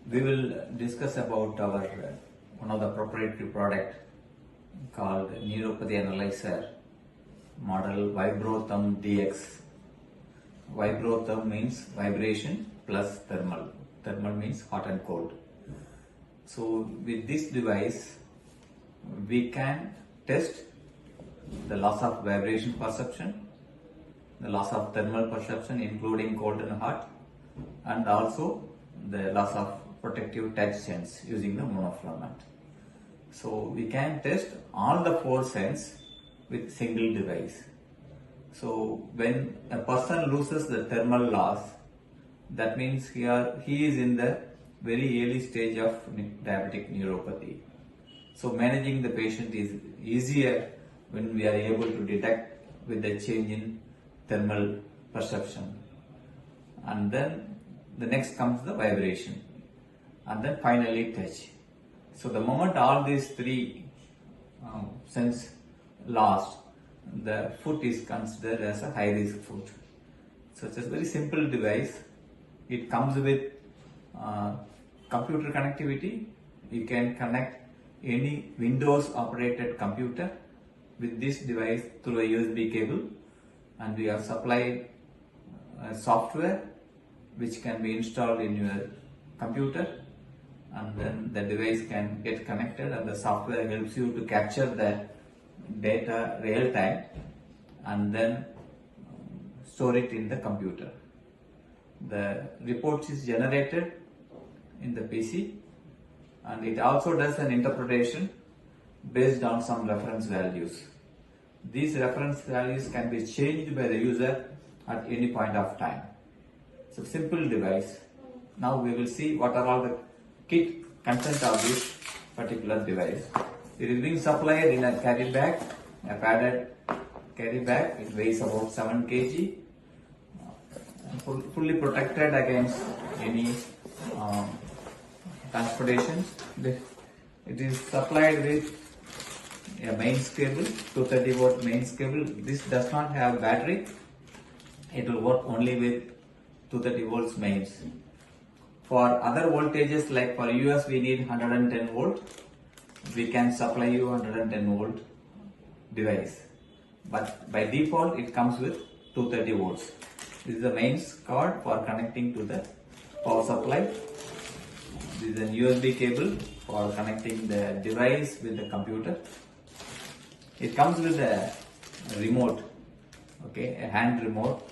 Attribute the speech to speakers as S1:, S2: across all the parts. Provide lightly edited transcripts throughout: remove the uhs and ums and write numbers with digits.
S1: we will discuss about our one of the proprietary product called Neuropathy Analyzer model Vibrotherm DX. Vibrotherm means vibration plus thermal. Thermal means hot and cold. So with this device, we can test the loss of vibration perception, the loss of thermal perception including cold and hot, and also the loss of protective touch sense using the monofilament. So we can test all the four sense with single device. So when a person loses the thermal loss, that means he is in the very early stage of diabetic neuropathy. So managing the patient is easier when we are able to detect with the change in thermal perception. And then the next comes the vibration, and then finally touch. So the moment all these three sense lost, the foot is considered as a high risk foot. So it's a very simple device. It comes with computer connectivity. You can connect any Windows operated computer with this device through a USB cable, and we have supplied software which can be installed in your computer, and then the device can get connected, and the software helps you to capture the data real time and then store it in the computer. The report is generated in the PC, and it also does an interpretation based on some reference values. These reference values can be changed by the user at any point of time. It's a simple device. Now we will see what are all the kit content of this particular device. It is being supplied in a carry bag, a padded carry bag. It weighs about 7 kg, fully protected against any transportation. It is supplied with a mains cable, 230 volt mains cable. This does not have battery. It will work only with 230 volts mains. For other voltages, like for US we need 110 volt, we can supply you 110 volt device. But by default it comes with 230 volts. This is the mains cord for connecting to the power supply. This is a USB cable for connecting the device with the computer. It comes with a remote, okay, a hand remote.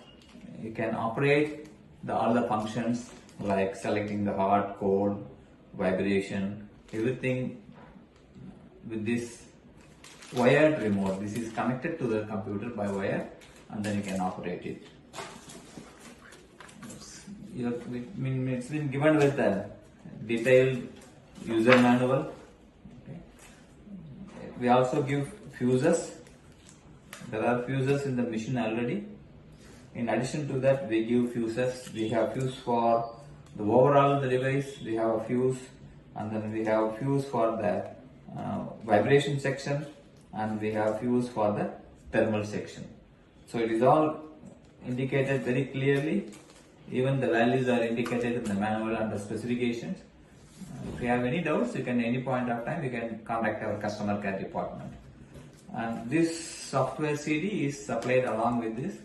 S1: You can operate all the functions like selecting the hot, cold, vibration, everything with this wired remote. This is connected to the computer by wire, and then you can operate it. It's been given with a detailed user manual. Okay. We also give fuses. There are fuses in the machine already. In addition to that, we give fuses. We have fuse for the overall the device. We have a fuse, and then we have fuse for the vibration section, and we have fuse for the thermal section. So it is all indicated very clearly. Even the values are indicated in the manual and the specifications. If you have any doubts, you can any point of time you can contact our customer care department. And this software CD is supplied along with this.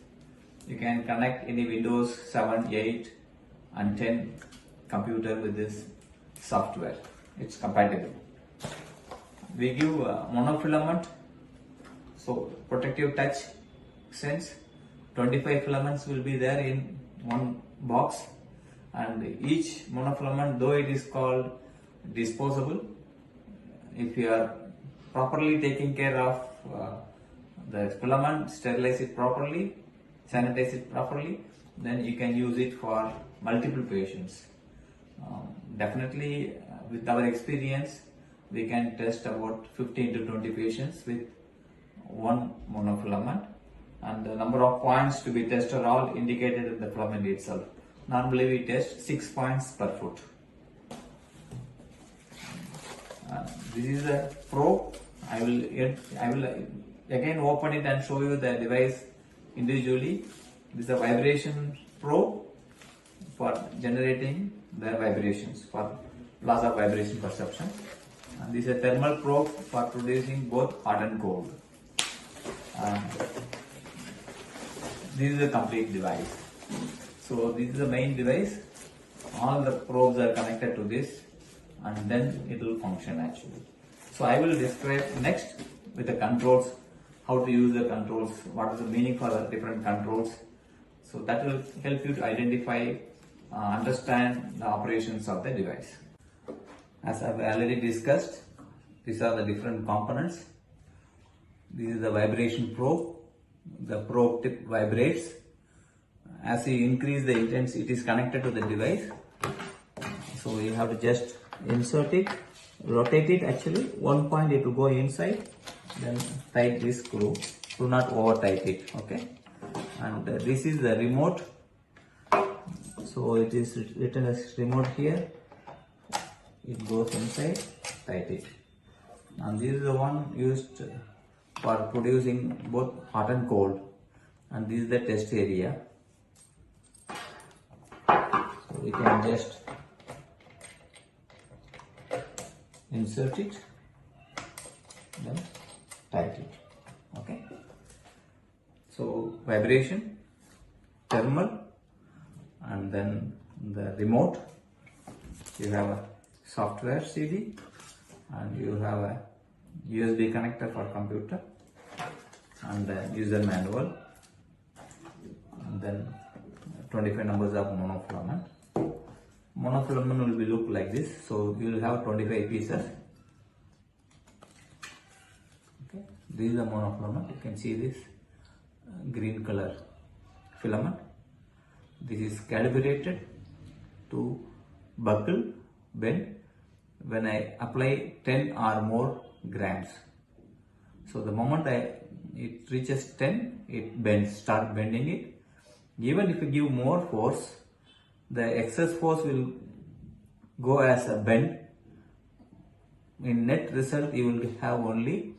S1: You can connect any Windows 7, 8 and 10 computer with this software. It's compatible. We give monofilament, so protective touch sense. 25 filaments will be there in one box, and each monofilament, though it is called disposable, if you are properly taking care of the filament, sterilize it properly, sanitize it properly, then you can use it for multiple patients. Definitely with our experience, we can test about 15 to 20 patients with one monofilament, and the number of points to be tested are all indicated in the filament itself. Normally we test 6 points per foot. This is a probe. I will again open it and show you the device individually. This is a vibration probe for generating the vibrations, for laws of vibration perception. And this is a thermal probe for producing both hot and cold. And this is a complete device. So this is the main device. All the probes are connected to this, and then it will function actually. So I will describe next with the controls, how to use the controls, what is the meaning for the different controls. So that will help you to identify, understand the operations of the device. As I've already discussed, these are the different components. This is the vibration probe. The probe tip vibrates. As you increase the intensity, it is connected to the device. So you have to just insert it, rotate it actually. One point it will go inside, then tight this screw. Do not over tight it, okay? And this is the remote. So it is written as remote here. It goes inside, tight it. And this is the one used for producing both hot and cold. And this is the test area. So we can just insert it, then tight it, okay? So vibration, thermal, and then the remote. You have a software CD, and you have a USB connector for computer, and the user manual, and then 25 numbers of monofilament. Monofilament will be look like this. So you will have 25 pieces. Okay, this is the monofilament. You can see this green color filament. This is calibrated to buckle, bend when I apply 10 or more grams. So the moment it reaches 10, it bends, start bending it. Even if you give more force, the excess force will go as a bend. In net result, you will have only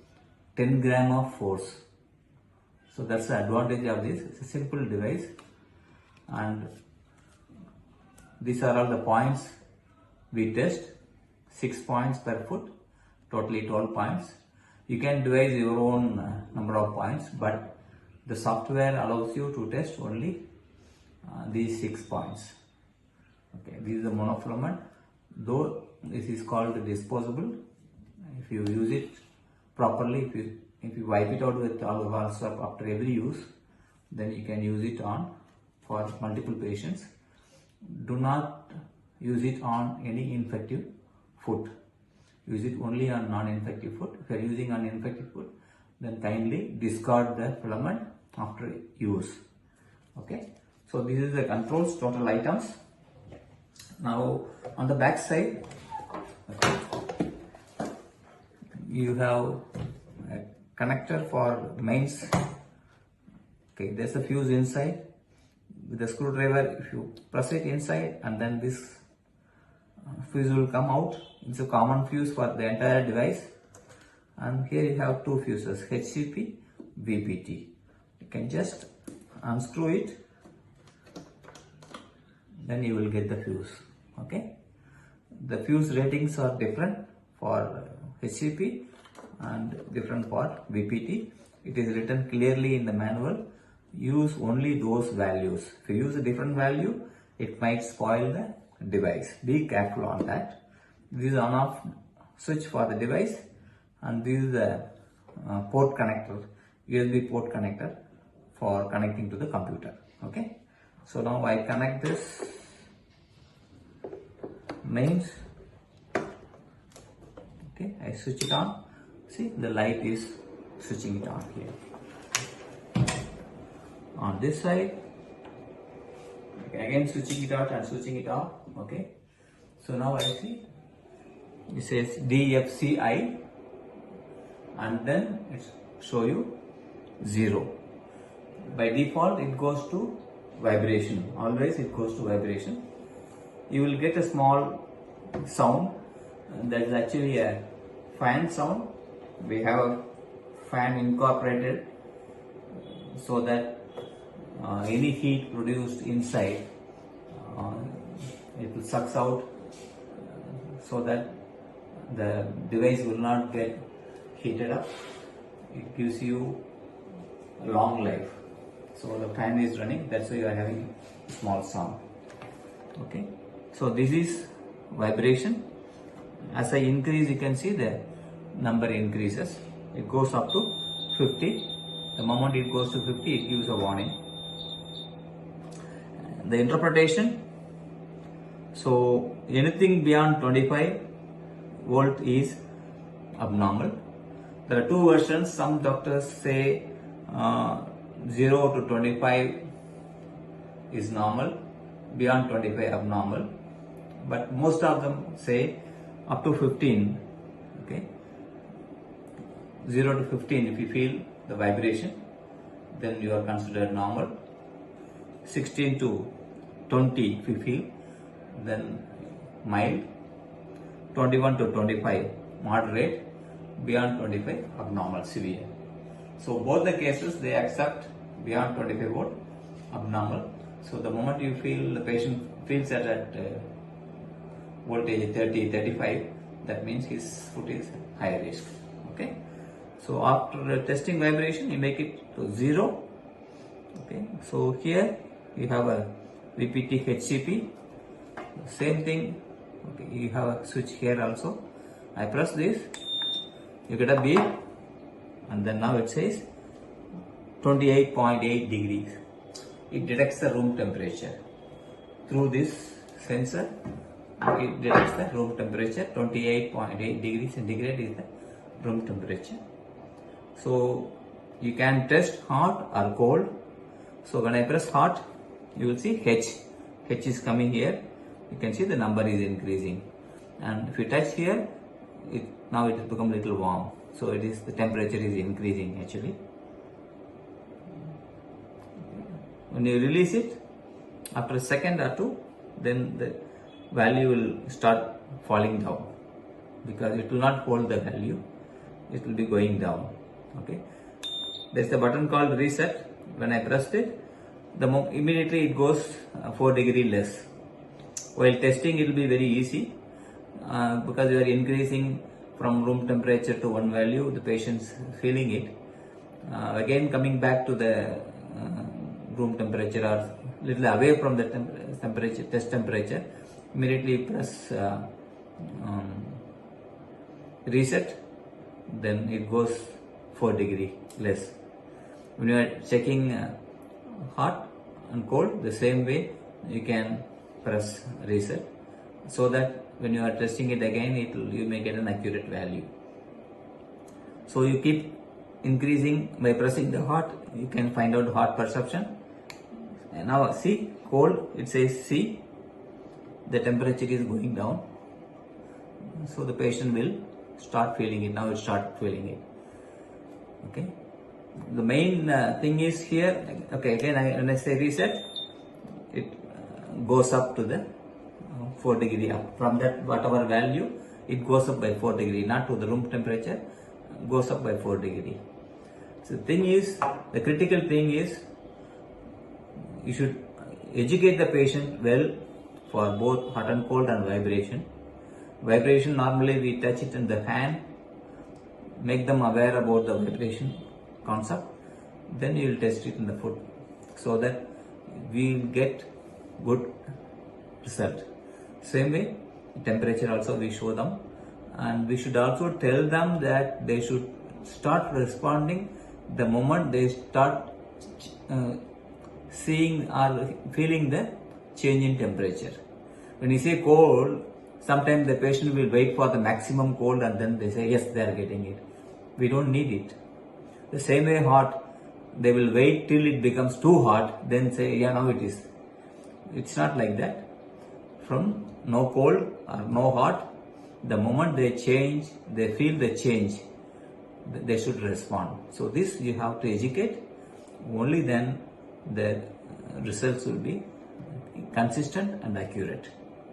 S1: 10 gram of force. So that's the advantage of this. It's a simple device, and these are all the points we test. 6 points per foot, totally 12 points. You can devise your own number of points, but the software allows you to test only these 6 points. Okay, this is the monofilament. Though this is called disposable, if you use it properly, if you wipe it out with alcohol soap after every use, then you can use it on for multiple patients. Do not use it on any infective foot. Use it only on non-infective foot. If you are using on infective foot, then kindly discard the filament after use. Okay, so this is the controls, total items. Now on the back side, okay, you have a connector for mains. Okay, there's a fuse inside. With the screwdriver, if you press it inside, and then this fuse will come out. It's a common fuse for the entire device. And here you have two fuses, HCP, VPT. You can just unscrew it, then you will get the fuse. Okay, the fuse ratings are different for HCP and different for VPT. It is written clearly in the manual. Use only those values. If you use a different value, it might spoil the device. Be careful on that. This is on-off switch for the device, and this is the port connector, USB port connector for connecting to the computer. Okay, so now I connect this mains. Okay, I switch it on. See, the light is switching it on here. On this side, okay, again switching it out and switching it off. Okay, so now I see it says DFCI, and then it show you 0. By default it goes to vibration. Always it goes to vibration. You will get a small sound that is actually a fan sound. We have a fan incorporated so that any heat produced inside it will sucks out so that the device will not get heated up. It gives you a long life. So the fan is running, that's why you are having small sound. Okay, so this is vibration. As I increase, you can see the number increases. It goes up to 50. The moment it goes to 50, it gives a warning. The interpretation, so anything beyond 25 volt is abnormal. There are two versions. Some doctors say 0 to 25 is normal, beyond 25 abnormal, but most of them say up to 15. Okay, 0 to 15, if you feel the vibration, then you are considered normal. 16 to 20, if you feel, then mild. 21 to 25, moderate. Beyond 25, abnormal, severe. So both the cases, they accept beyond 25 volt, abnormal. So the moment you feel, the patient feels that at voltage 30, 35, that means his foot is high risk. Okay. So after testing vibration, you make it to 0. Okay. So here you have a VPT HCP. Same thing. Okay. You have a switch here also. I press this. You get a beep, and then now it says 28.8 degrees. It detects the room temperature through this sensor. It detects the room temperature. 28.8 degrees centigrade is the room temperature. So you can test hot or cold. So when I press hot, you will see H is coming here. You can see the number is increasing, and if you touch here, now it has become a little warm. So it is, the temperature is increasing actually. When you release it, after a second or two, then the value will start falling down, because it will not hold the value, it will be going down. Okay, there is a button called reset. When I pressed it, immediately it goes 4 degrees less. While testing, it will be very easy, because you are increasing from room temperature to one value, the patient's feeling it. Again, coming back to the room temperature or little away from the temperature, test temperature, immediately press reset, then it goes 4 degrees less. When you are checking hot and cold, the same way you can press reset, so that when you are testing it again, you may get an accurate value. So you keep increasing by pressing the hot, you can find out hot perception. And now see, cold, it says C, the temperature is going down. So the patient will start feeling it. Now it start feeling it. Okay. The main thing is here. Okay, again when I say reset, it goes up to the 4 degrees up. From that whatever value, it goes up by 4 degrees, not to the room temperature, goes up by 4 degrees. So the thing is, the critical thing is, you should educate the patient well for both hot and cold and vibration. Vibration, normally we touch it in the hand, make them aware about the vibration concept, then you will test it in the foot, so that we will get good result. Same way, temperature also we show them, and we should also tell them that they should start responding the moment they start seeing or feeling the change in temperature. When you say cold, sometimes the patient will wait for the maximum cold and then they say yes, they are getting it. We don't need it. The same way hot, they will wait till it becomes too hot, then say yeah, now it is. It's not like that. From no cold or no hot, the moment they change, they feel the change, they should respond. So this you have to educate, only then the results will be consistent and accurate.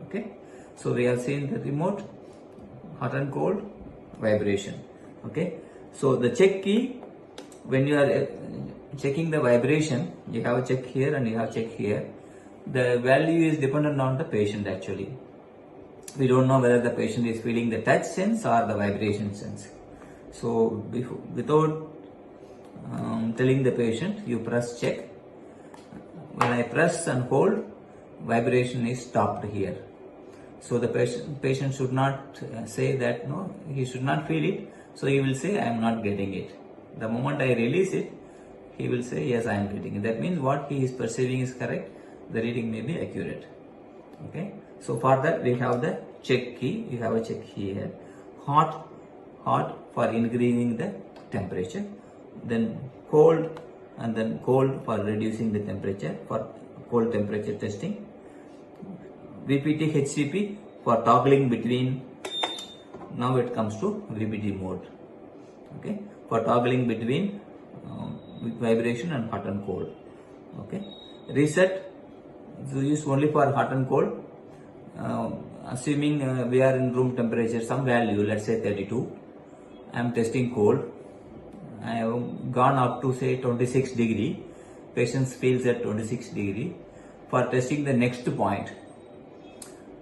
S1: Okay, so we have seen the remote, hot and cold, vibration. Okay, so the check key, when you are checking the vibration, you have a check here and you have check here. The value is dependent on the patient actually. We don't know whether the patient is feeling the touch sense or the vibration sense. So without telling the patient, you press check. When I press and hold, vibration is stopped here. So the patient should not say that no, he should not feel it. So he will say, I am not getting it. The moment I release it, he will say, yes, I am getting it. That means what he is perceiving is correct. The reading may be accurate. Okay. So for that we have the check key. You have a check key here. Hot for increasing the temperature. Then cold, and then cold for reducing the temperature, for cold temperature testing. VPT HCP for toggling between, now it comes to VPT mode. Okay, for toggling between vibration and hot and cold. Okay, reset is used only for hot and cold. Assuming we are in room temperature, some value, let's say 32. I am testing cold. I have gone up to say 26 degree. Patient feels at 26 degree. For testing the next point,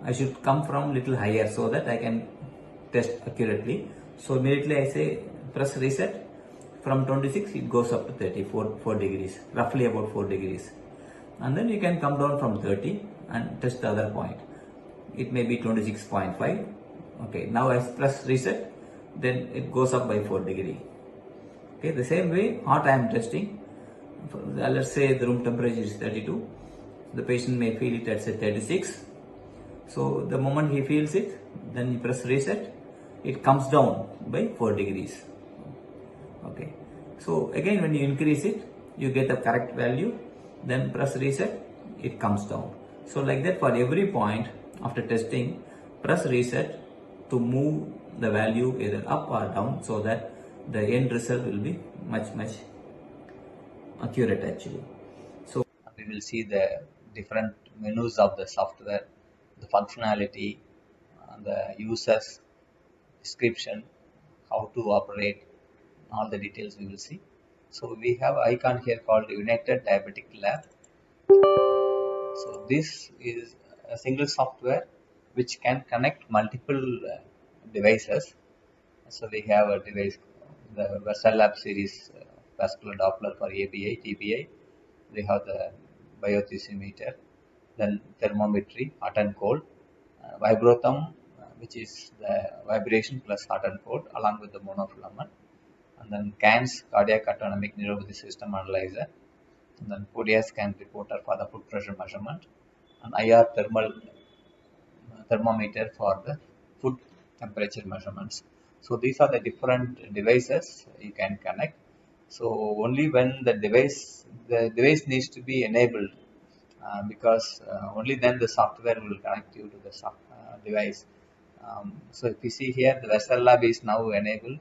S1: I should come from little higher so that I can test accurately. So immediately I say press reset. From 26 it goes up to 34, 4 degrees, roughly about 4 degrees. And then you can come down from 30 and test the other point. It may be 26.5. Okay, now I press reset, then it goes up by 4 degree. Okay, the same way hot I am testing. Let's say the room temperature is 32. The patient may feel it at say 36. So the moment he feels it, then you press reset, it comes down by 4 degrees. Okay. So again when you increase it, you get the correct value, then press reset, it comes down. So like that for every point after testing, press reset to move the value either up or down so that the end result will be much accurate actually. So we will see the different menus of the software, the functionality, the user's description, how to operate, all the details we will see. So we have icon here called United Diabetic Lab. So this is a single software which can connect multiple devices. So we have a device, the VersaLab series vascular Doppler for ABI, TBI. We have the biothermometer, then thermometry, hot and cold, vibrothum, which is the vibration plus hot and cold, along with the monofilament, and then CANS, cardiac autonomic neuropathy system analyzer, and then Fourier scan reporter for the foot pressure measurement, and IR thermometer for the foot temperature measurements. So these are the different devices you can connect. So only when the device needs to be enabled, because only then the software will connect you to the device. So if you see here, the VersaLab is now enabled.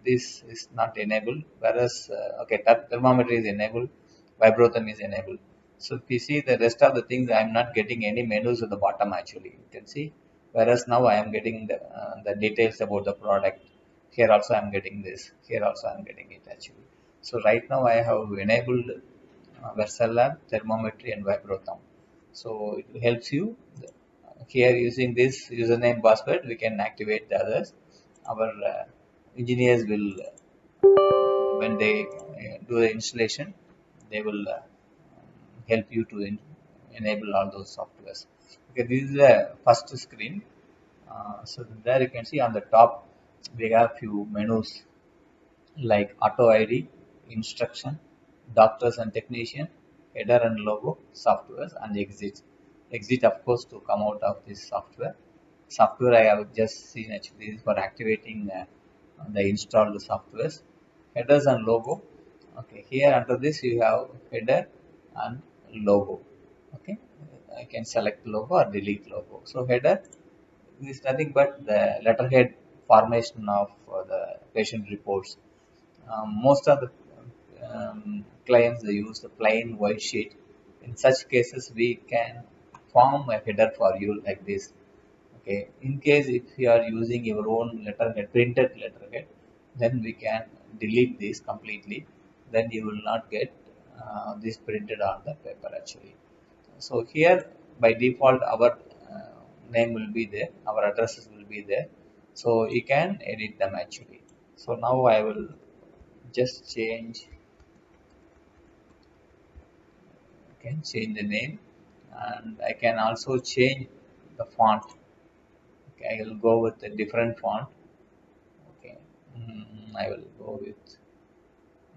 S1: This is not enabled, whereas okay, thermometer is enabled, vibrothum is enabled. So if you see the rest of the things, I am not getting any menus at the bottom actually. You can see, whereas now I am getting the details about the product. Here also I am getting this. Here also I am getting it actually. So right now I have enabled VersaLab, thermometry, and vibrothum. So it helps you. Here using this username password, we can activate the others. Our engineers will, when they do the installation, they will help you to enable all those softwares. Okay, this is the first screen. So there you can see on the top we have few menus like auto ID, instruction, doctors and technician, header and logo, softwares, and exit. Exit of course to come out of this software. Software I have just seen actually is for activating the installed softwares. Headers and logo. Okay, here under this you have header and logo. Okay, I can select logo or delete logo. So header is nothing but the letterhead formation of the patient reports. Most of the clients they use the plain white sheet. In such cases we can form a header for you like this. Okay, in case if you are using your own letterhead, printed letterhead, then we can delete this completely. Then you will not get this printed on the paper actually. So here by default our name will be there, our addresses will be there, so you can edit them actually. So now I will just change, change the name, and I can also change the font. Okay, I will go with a different font. Okay, I will go with,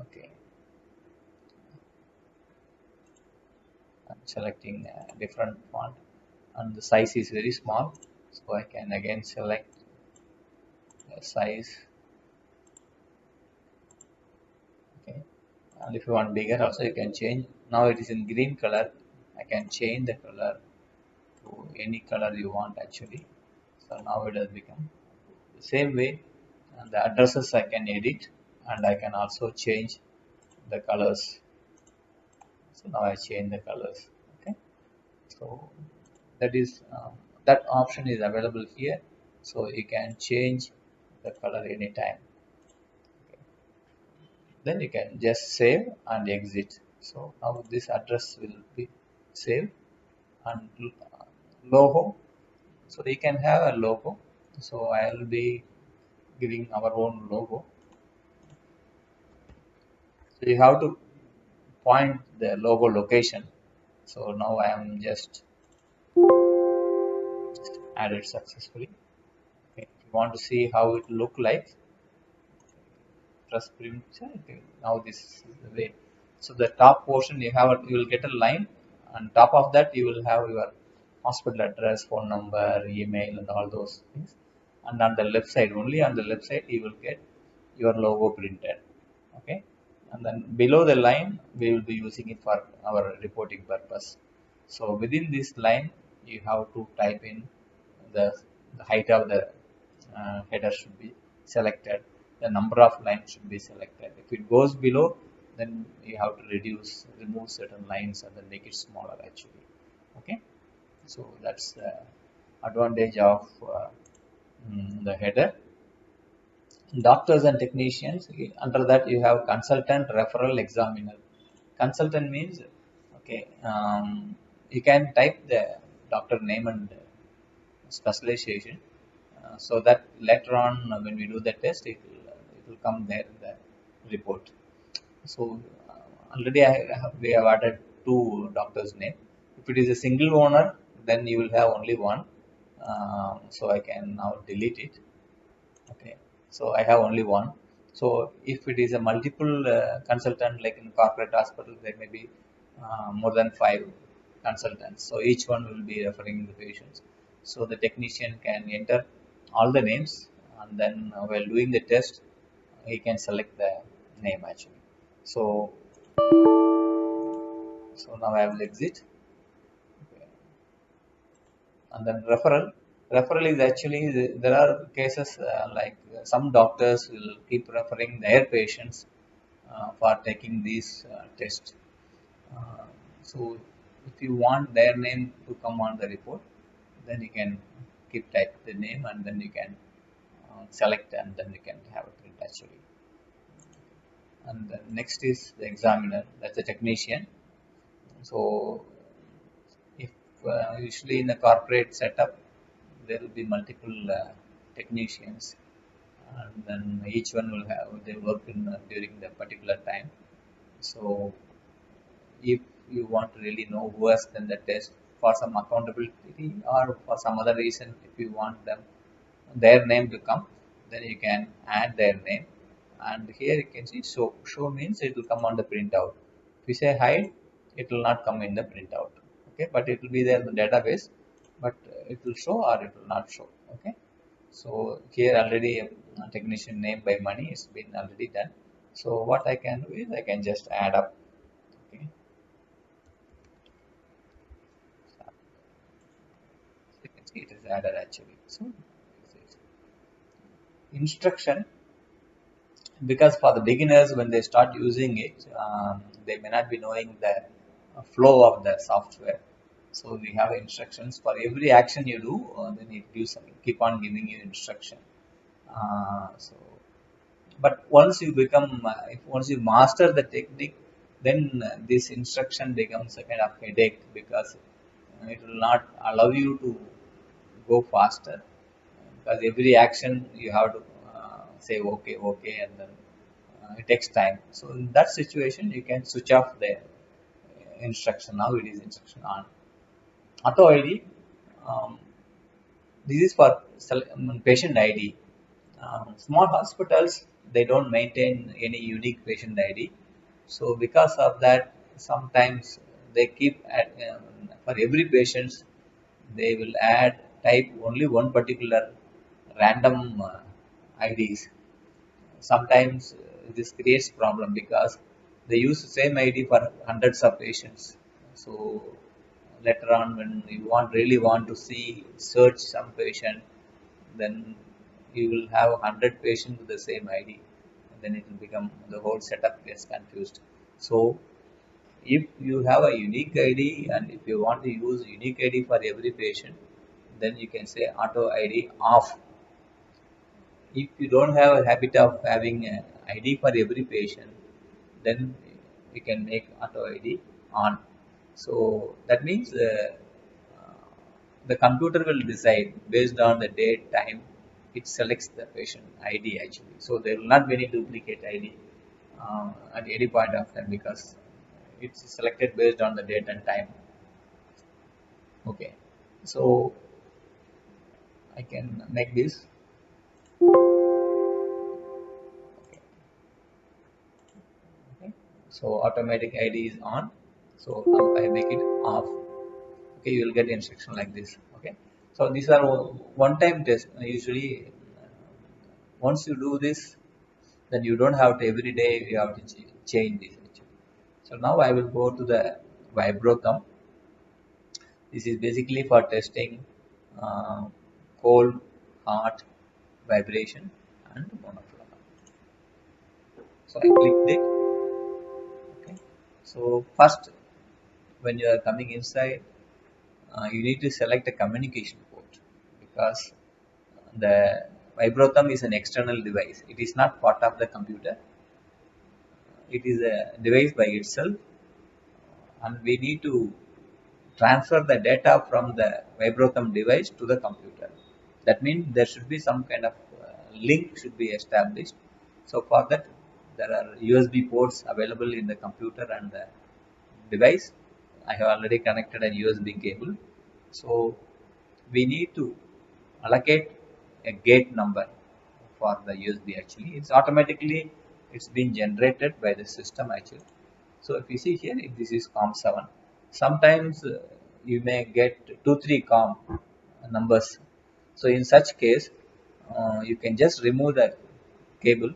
S1: okay, I'm selecting a different font, and the size is very small, so I can again select the size. Okay, and if you want bigger also you can change. Now it is in green color, I can change the color to any color you want actually. So now it has become the same way, and the addresses I can edit, and I can also change the colors. So now I change the colors. Okay, so that is that option is available here, so you can change the color anytime. Okay. Then you can just save and exit. So now this address will be saved, and logo, so you can have a logo. So I will be giving our own logo. So you have to point the logo location. So now I am just added successfully. Okay. If you want to see how it look like, press print. Okay. Now this is the way. So the top portion you have, you will get a line, and top of that you will have your hospital address, phone number, email, and all those things. And on the left side, only on the left side, you will get your logo printed. Okay, and then below the line we will be using it for our reporting purpose. So within this line you have to type in the, the height of the header should be selected, the number of lines should be selected. If it goes below, then you have to remove certain lines and then make it smaller actually. Okay, so that's the advantage of the header. Doctors and technicians, under that you have consultant, referral, examiner. Consultant means, okay, you can type the doctor name and specialization, so that later on when we do the test it will come there in the report. So already we have added two doctors name. If it is a single owner, then you will have only one. So I can now delete it. Okay, so I have only one. So if it is a multiple consultant, like in corporate hospital, there may be more than 5 consultants, so each one will be referring the patients. So the technician can enter all the names, and then while doing the test he can select the name actually. So now I will exit. Okay. And then referral is actually, there are cases like some doctors will keep referring their patients for taking these tests. uh, so if you want their name to come on the report, then you can keep type the name, and then you can select, and then you can have a print actually. And then next is the examiner, that's the technician. So if usually in a corporate setup there will be multiple technicians, and then each one will have they work in during the particular time. So if you want to really know who has done the test for some accountability or for some other reason, if you want them their name to come, then you can add their name. And here you can see show means it will come on the printout. If you say hide, it will not come in the printout. Okay, but it will be there in the database, but it will show or it will not show. Okay, so here already a technician name by money is been already done. So what I can do is I can just add up. Okay, so you can see it is added actually. So instruction, because for the beginners when they start using it, they may not be knowing the flow of the software. So we have instructions for every action you do, then it gives, keep on giving you instruction. So but once you become if once you master the technique, then this instruction becomes a kind of headache, because it will not allow you to go faster, because every action you have to say okay, okay, and then it takes time. So in that situation, you can switch off the instruction. Now it is instruction on. Auto ID. Um, this is for patient ID. Small hospitals, they don't maintain any unique patient ID. So because of that, sometimes they keep for every patient they will add type only one particular random IDs. Sometimes this creates problem because they use the same ID for hundreds of patients. So later on, when you really want to see search some patient, then you will have 100 patients with the same ID, and then it will become the whole setup gets confused. So if you have a unique ID and if you want to use unique ID for every patient, then you can say auto ID off. If you don't have a habit of having an ID for every patient, then you can make auto ID on. So that means the computer will decide based on the date, time, it selects the patient ID actually. So there will not be any duplicate ID at any point of time because it's selected based on the date and time. Okay, so I can make this. Okay. So automatic ID is on. So now I make it off. Okay, you will get instruction like this. Okay. So these are one-time test. Usually, once you do this, then you don't have to every day you have to change this. Actually. So now I will go to the vibrothumb. This is basically for testing uh, cold, hot, vibration, and monoflow. So I clicked it. Okay. So first, when you are coming inside, you need to select a communication port because the vibrothumb is an external device. It is not part of the computer. It is a device by itself, and we need to transfer the data from the vibrothumb device to the computer. That means there should be some kind of link should be established. So for that, there are USB ports available in the computer and the device. I have already connected a USB cable. So we need to allocate a gate number for the USB actually. It's automatically it's been generated by the system actually. So if you see here, if this is COM7, sometimes you may get 2 3 COM numbers. So in such case, you can just remove the cable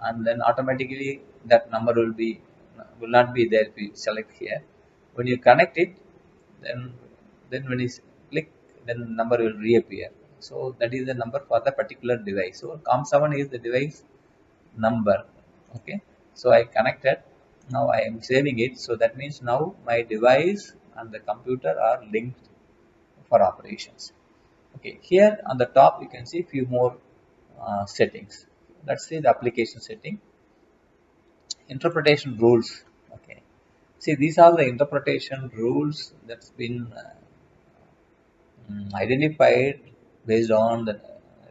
S1: and then automatically that number will not be there if you select here. When you connect it, then when you click, then the number will reappear. So that is the number for the particular device. So COM7 is the device number. Okay, so I connected. Now I am saving it. So that means now my device and the computer are linked for operations. Okay, here on the top you can see few more settings. Let's see the application setting. Interpretation rules. Okay, see these are the interpretation rules that's been identified based on the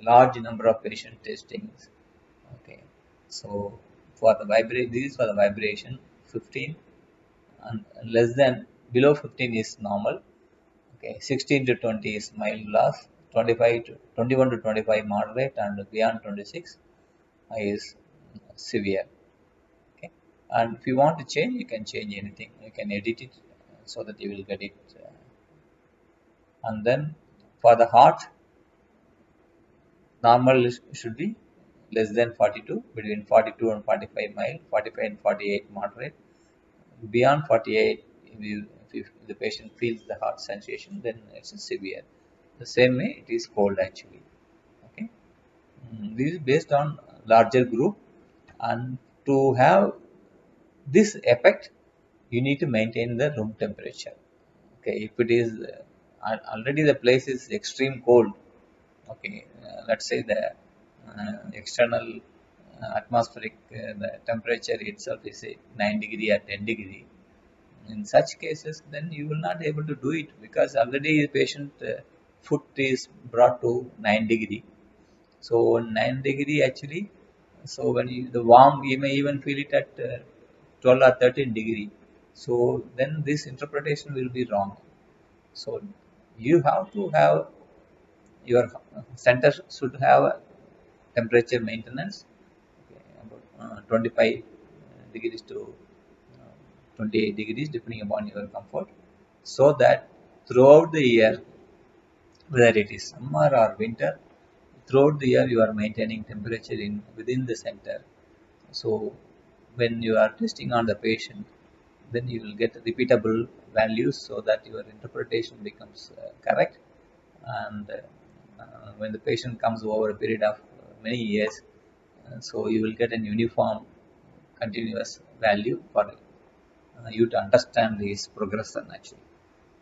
S1: large number of patient testings. Okay, so for the vibration, this is for the vibration 15 and less than below 15 is normal. Okay, 16 to 20 is mild loss, 25 to 21 to 25 moderate, and beyond 26 is severe. Okay, and if you want to change, you can change anything. You can edit it so that you will get it. And then for the heart, normal should be less than 42, between 42 and 45 mild, 45 and 48 moderate. Beyond 48, if the patient feels the heart sensation, then it's a severe. The same way it is cold actually. Okay, this is based on larger group, and to have this effect, you need to maintain the room temperature. Okay, if it is already the place is extreme cold. Okay, let's say the external atmospheric the temperature itself is say 9 degree or 10 degree. In such cases, then you will not able to do it because already the patient foot is brought to 9 degree. So 9 degree actually, so when you, the warm, you may even feel it at 12 or 13 degree. So then this interpretation will be wrong. So you have to have your center should have a temperature maintenance, okay, about 25 degrees to 28 degrees depending upon your comfort, so that throughout the year, whether it is summer or winter, throughout the year you are maintaining temperature in within the center. So when you are testing on the patient, then you will get repeatable values so that your interpretation becomes correct. And when the patient comes over a period of many years, so you will get an uniform continuous value for you to understand this progression actually.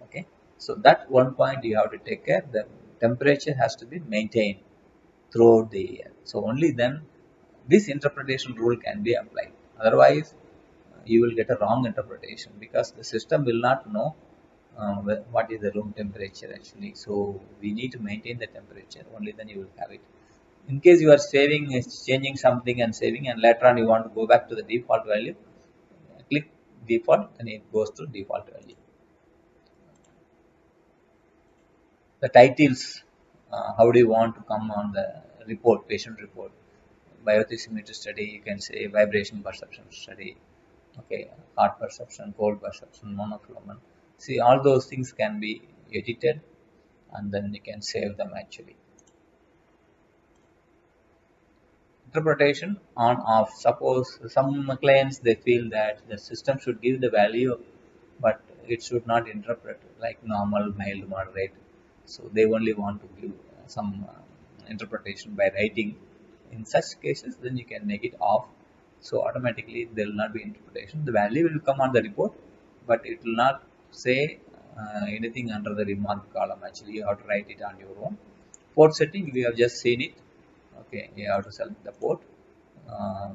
S1: Okay, so that one point you have to take care. The temperature has to be maintained throughout the year, so only then this interpretation rule can be applied. Otherwise you will get a wrong interpretation, because the system will not know what is the room temperature actually. So we need to maintain the temperature, only then you will have it. In case you are saving, changing something and saving, and later on you want to go back to the default value, click default and it goes to default value. The titles, how do you want to come on the report, patient report? Biothisiometry study, you can say vibration perception study, okay, heart perception, cold perception, monofilament. See, all those things can be edited and then you can save them actually. Interpretation on off. Suppose some clients, they feel that the system should give the value, but it should not interpret like normal, mild, moderate. So they only want to give some interpretation by writing. In such cases, then you can make it off. So automatically there will not be interpretation. The value will come on the report, but it will not say anything under the remark column. Actually, you have to write it on your own. Port setting, we have just seen it. Okay, you have to select the port.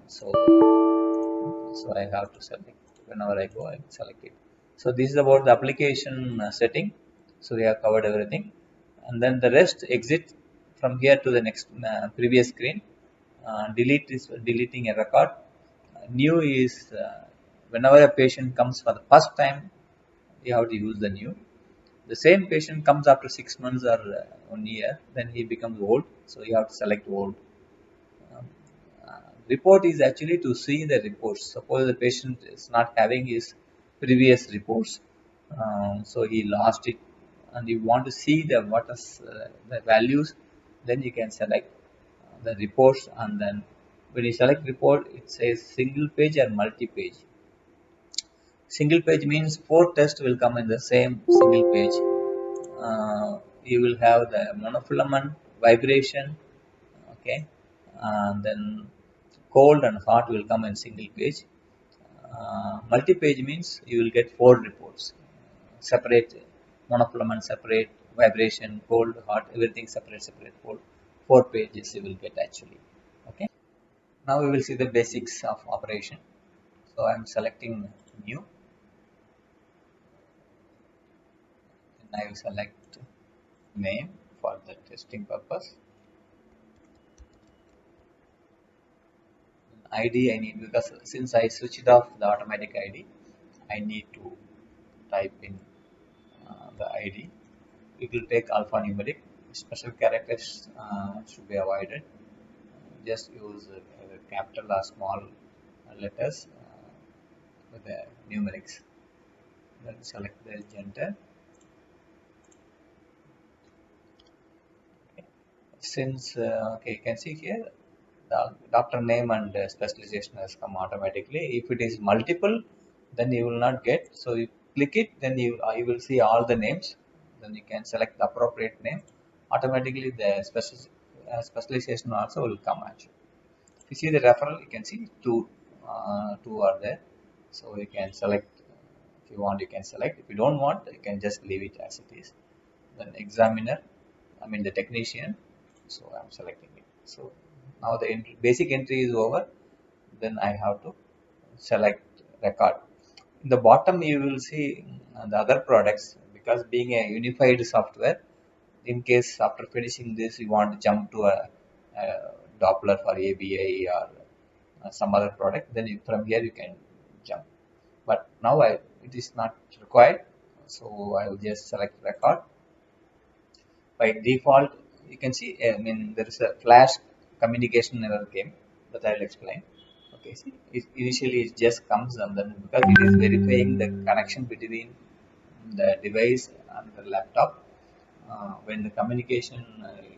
S1: So I have to select, whenever I go, I select it. So this is about the application setting. So we have covered everything, and then the rest exit from here to the next previous screen. Delete is deleting a record. New is whenever a patient comes for the first time, you have to use the new. The same patient comes after 6 months or 1 year, then he becomes old, so you have to select old. Um, Report is actually to see the reports. Suppose the patient is not having his previous reports, so he lost it, and you want to see the what is the values, then you can select the reports, and then when you select report, it says single page or multi-page. Single page means 4 tests will come in the same single page. You will have the monofilament, vibration, okay, and then cold and hot will come in single page. Multi-page means you will get 4 reports, separate, monofilament separate, vibration, cold, hot, everything separate, four pages you will get actually. Okay, now we will see the basics of operation. So I am selecting new, and I will select name for the testing purpose. ID I need, because since I switched off the automatic ID, I need to type in the ID. It will take alphanumeric. Special characters should be avoided. Just use capital or small letters with the numerics. Then select the gender. Okay. Since okay, you can see here the doctor name and specialization has come automatically. If it is multiple, then you will not get. So you click it, then you will see all the names. Then you can select the appropriate name. Automatically the specialization also will come actually. If you see the referral, you can see two are there. So you can select. If you want, you can select. If you don't want, you can just leave it as it is. Then examiner, I mean the technician. So I'm selecting it. So now the basic entry is over. Then I have to select record. In the bottom you will see the other products, because being a unified software,
S2: in case after finishing this you want to jump to a Doppler for ABI or some other product, then from here you can jump. But now it is not required, so I will just select record. By default, you can see, I mean, there is a flash communication error came that I will explain. Okay, see, initially it just comes and then because it is verifying the connection between the device and the laptop. When the communication,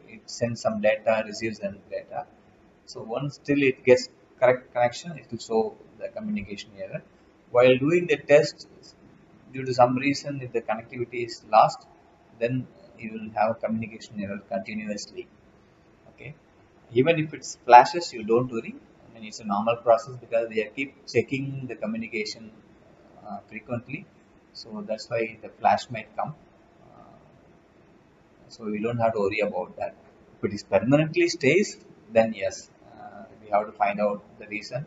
S2: it sends some data, receives some data. So once till it gets correct connection, it will show the communication error. While doing the test, due to some reason, if the connectivity is lost, then you will have communication error continuously. Okay, even if it's flashes, you don't worry. I mean, it's a normal process because they keep checking the communication frequently. So that's why the flash might come. Uh, so we don't have to worry about that. If it is permanently stays, then yes, we have to find out the reason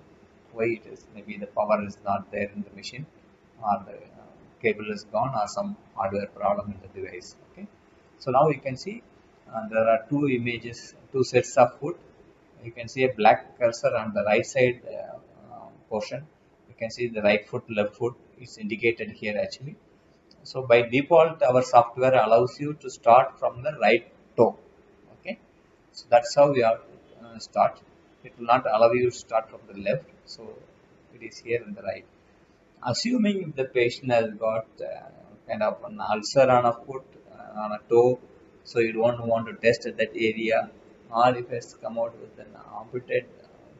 S2: why it is. Maybe the power is not there in the machine, or the cable is gone, or some hardware problem in the device. Okay, so now you can see there are two images, two sets of foot. You can see a black cursor on the right side portion. You can see the right foot, left foot is indicated here actually. So by default, our software allows you to start from the right toe. Okay, so that's how we are start. It will not allow you to start from the left. So it is here in the right. Assuming if the patient has got kind of an ulcer on a foot, on a toe, so you don't want to test at that area, or if it's come out with an amputated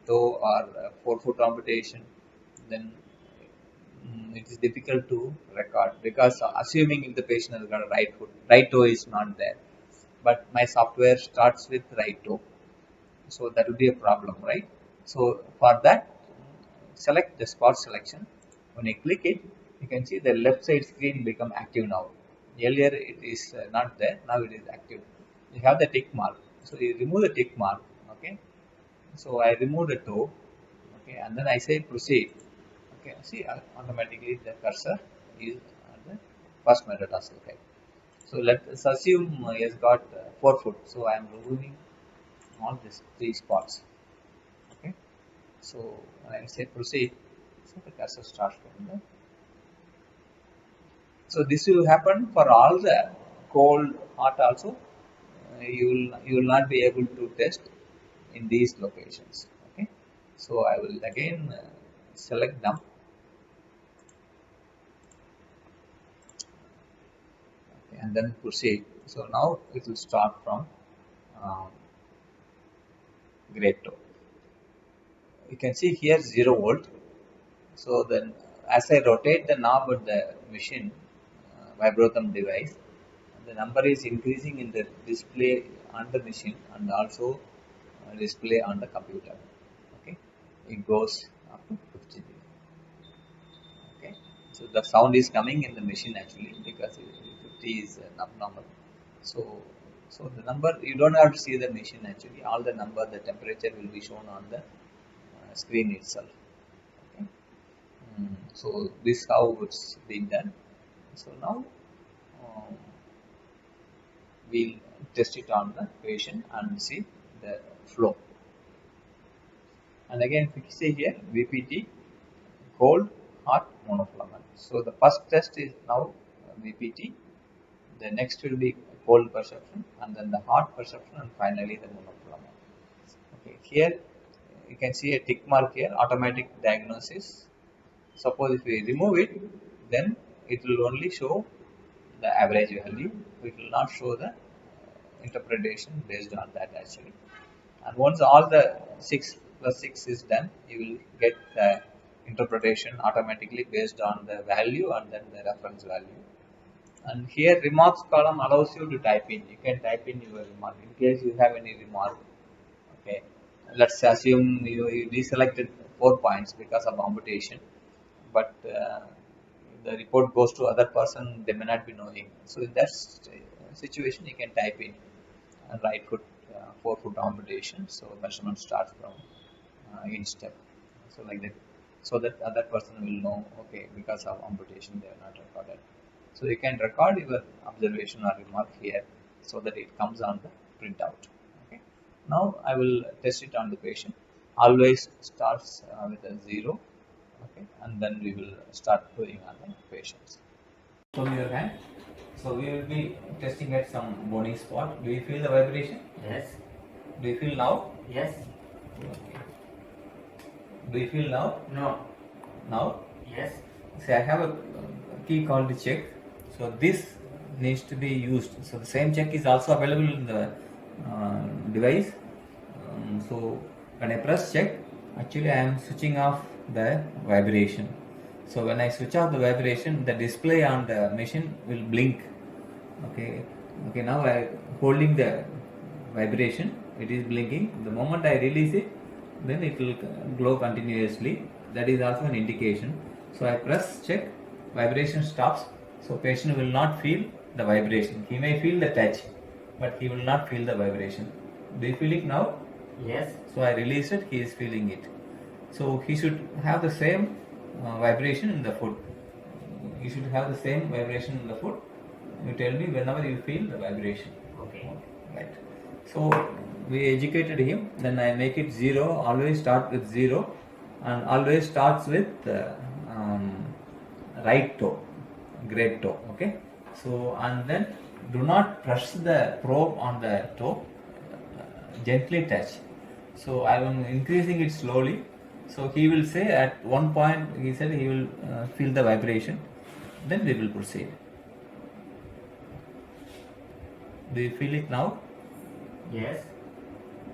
S2: toe or forefoot amputation, then it is difficult to record because assuming if the patient has got a right foot, right toe is not there, but my software starts with right toe, so that will be a problem, right? So for that, select the spot selection. When you click it, you can see the left side screen become active now. Earlier it is not there, now it is active. You have the tick mark, so you remove the tick mark. Okay, so I remove the toe. Okay, and then I say proceed. Okay, see automatically the cursor is on the first metatarsal head. So let's assume he has got 4 foot. So I am removing all these 3 spots. Okay, so when I say proceed, so the cursor starts from the. So this will happen for all the cold, hot also. You will not be able to test in these locations. Okay, so I will again select dump. Okay, and then proceed. So now it will start from um, grade 2. You can see here 0 volt. So then as I rotate the knob of the machine, vibrotham device, the number is increasing in the display on the machine and also display on the computer. Okay, it goes up to 50. Okay, so the sound is coming in the machine actually because 50 is abnormal. So, so the number you don't have to see the machine actually. All the number, the temperature will be shown on the screen itself. Okay. So this is how it's been done. So now um, we'll test it on the patient and see the flow. And again, if you see here VPT cold, hot, monofilament. So the first test is now VPT. The next will be cold perception, and then the hot perception, and finally the monofilament. Okay, here you can see a tick mark here, automatic diagnosis. Suppose if we remove it, then it will only show the average value. It will not show the interpretation based on that actually. And once all the 6 plus 6 is done, you will get the interpretation automatically based on the value and then the reference value. And here remarks column allows you to type in. You can type in your remark in case you have any remark. Okay, let's assume you deselected 4 points because of amputation, but the report goes to other person, they may not be knowing. So in that situation, you can type in right foot, 4 foot amputation. So measurement starts from each step. So like that, so that other person will know. Okay, because of amputation, they are not recorded. So you can record your observation or remark here. so that it comes on the printout. Okay. Now I will test it on the patient. Always starts with a 0. Okay, and then we will start doing on the patients.
S1: From your hand. So we will be testing at some bony spot. Do you feel the vibration?
S3: Yes.
S1: Do you feel now?
S3: Yes.
S1: Okay. Do you feel now?
S3: No.
S1: Now?
S3: Yes.
S1: See, I have a key called the check. So this needs to be used. So the same check is also available in the device. So when I press check, actually I am switching off the vibration. So when I switch off the vibration, the display on the machine will blink. Okay. Okay. Now I holding the vibration. It is blinking. The moment I release it, then it will glow continuously. That is also an indication. So I press check, vibration stops. So patient will not feel the vibration. He may feel the touch, but he will not feel the vibration. Do you feel it now?
S3: Yes.
S1: So I release it, he is feeling it. So he should have the same vibration in the foot. You should have the same vibration in the foot. You tell me whenever you feel the vibration.
S3: Okay.
S1: Right. So we educated him. Then I make it 0. Always start with 0, and always starts with right toe, great toe. Okay. So and then do not press the probe on the toe. Gently touch. So I am increasing it slowly. So he will say at one point he said he will feel the vibration. Then we will proceed. Do you feel it now?
S3: Yes.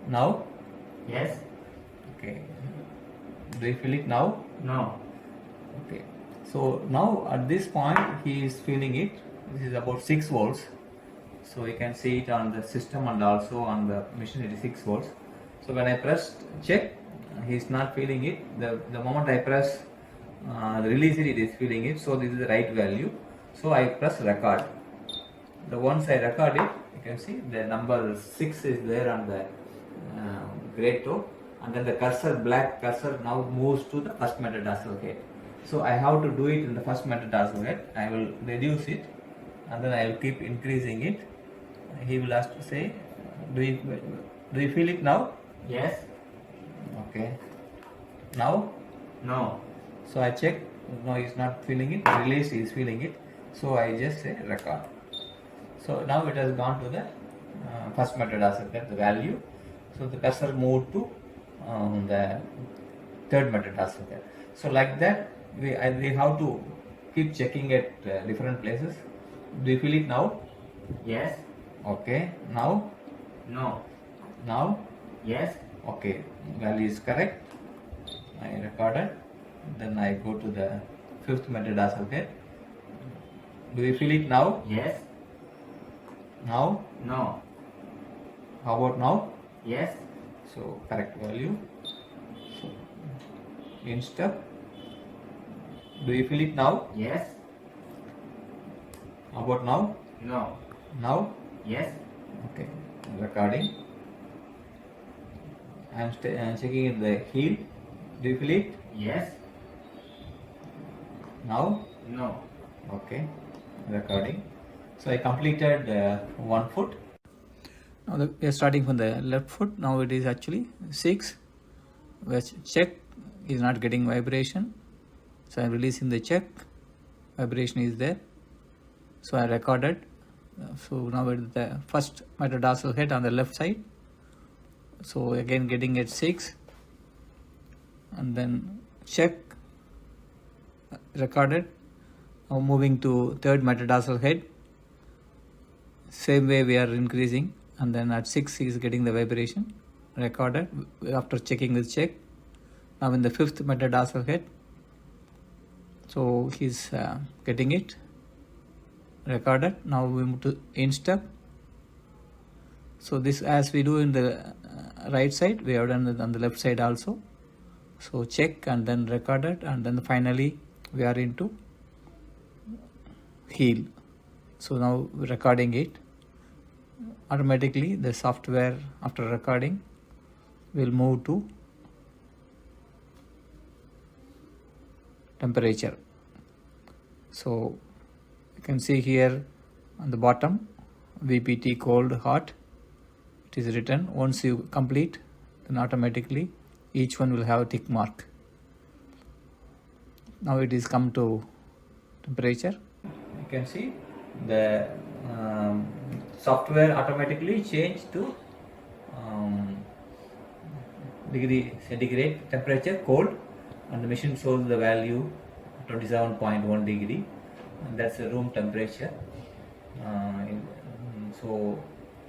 S1: Now?
S3: Yes.
S1: Okay. Do you feel it now?
S3: No.
S1: Okay. So now at this point he is feeling it. This is about 6 volts. So you can see it on the system and also on the machine it is 6 volts. So when I press check, he is not feeling it. The moment I press release it, it is feeling it. So this is the right value. So I press record. The once I record it, you can see the number 6 is there on the great toe, and then the cursor, black cursor, now moves to the first metatarsal head. So I have to do it in the first metatarsal head. I will reduce it, and then I will keep increasing it. He will ask to say, do you feel it now?
S3: Yes.
S1: Okay. Now?
S3: No.
S1: So I check. No, he is not feeling it. Release, he is feeling it. So I just say record. So now it has gone to the first metatarsal head, the value. So the cursor moved to the third metatarsal head. So like that, we have to keep checking at different places. Do you feel it now?
S3: Yes.
S1: Okay. Now?
S3: No.
S1: Now?
S3: Yes.
S1: Okay. Value is correct. I recorded. Then I go to the fifth metatarsal head. Do you feel it now?
S3: Yes.
S1: Now?
S3: No.
S1: How about now?
S3: Yes.
S1: So correct value. So in step. Do you feel it now?
S3: Yes.
S1: How about now?
S3: No.
S1: Now?
S3: Yes.
S1: Okay. Recording. I am checking in the heel. Do you feel it?
S3: Yes.
S1: Now?
S3: No.
S1: Okay. Recording. So I completed 1 foot. Now we are starting from the left foot. Now it is actually 6. Which check is not getting vibration. So I am releasing the check. Vibration is there. So I recorded. So now it is the first metatarsal head on the left side. So again getting at 6. And then check. Recorded. Now moving to third metatarsal head. Same way we are increasing, and then at 6 he is getting the vibration. Recorded after checking with check. Now in the fifth metatarsal head, so he's getting it. Recorded. Now we move to in step. So this, as we do in the right side, we have done it on the left side also. So check and then recorded, and then finally we are into heel. So now recording it. Automatically the software after recording will move to temperature. So you can see here on the bottom VPT cold hot. It is written. Once you complete, then automatically each one will have a tick mark. Now it is come to temperature. You can see the software automatically changed to degree centigrade temperature cold, and the machine shows the value 27.1 degree, and that's the room temperature. So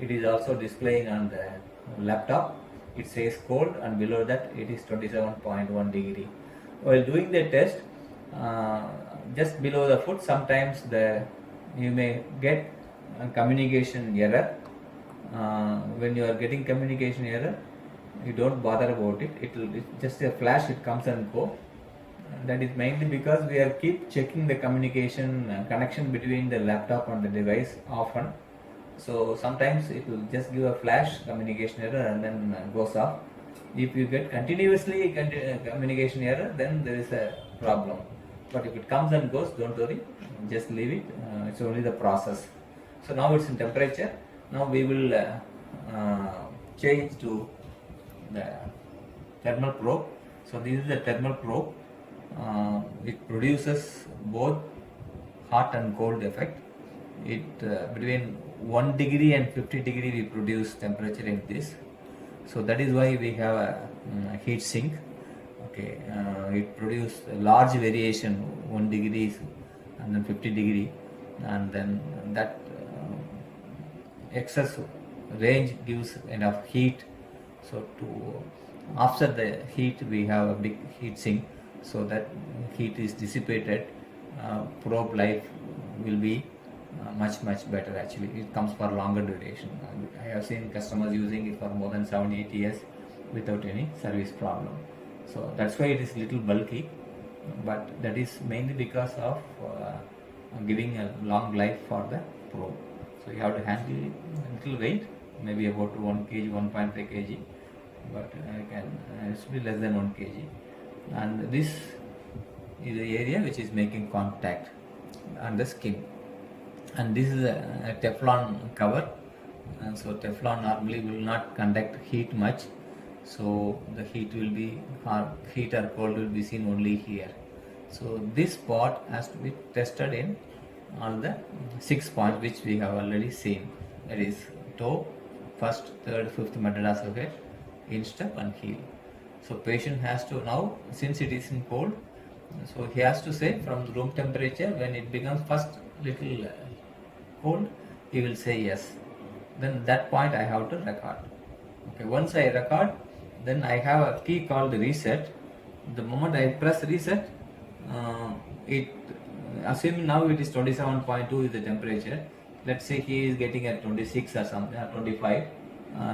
S1: it is also displaying on the laptop. It says cold, and below that it is 27.1 degree. While doing the test, just below the foot, sometimes you may get a communication error. When you are getting communication error, you don't bother about it. It's just a flash, it comes and go. That is mainly because we are keep checking the communication connection between the laptop and the device often. So sometimes it will just give a flash communication error and then goes off. If you get continuously communication error, then there is a problem. But if it comes and goes, don't worry, just leave it. It's only the process. So now it's in temperature. Now we will change to the thermal probe. So this is the thermal probe. It produces both hot and cold effect. It between 1 degree and 50 degree we produce temperature in this. So that is why we have a heat sink. Okay, it produces a large variation, 1 degree and then 50 degree, and then that excess range gives enough heat. So to offset the heat, we have a big heat sink, so that heat is dissipated. Probe life will be much better. Actually, it comes for longer duration. I have seen customers using it for more than 7-8 years without any service problem. So that's why it is little bulky, but that is mainly because of giving a long life for the probe. So you have to handle a little weight, maybe about 1 kg, 1.5 kg, but it should be less than 1 kg. And this is the area which is making contact on the skin. And this is a Teflon cover, and so Teflon normally will not conduct heat much, so the heat will be, or heat or cold will be seen only here. So this spot has to be tested in all the 6 points which we have already seen, that is toe, first, third, fifth metatarsal head, instep and heel. So patient has to now, since it is in cold, so he has to say from the room temperature, when it becomes first little cold, he will say yes. Then that point I have to record. Okay, once I record, then I have a key called reset. The moment I press reset, assuming now it is 27.2 is the temperature. Let's say he is getting at 26 or something, 25.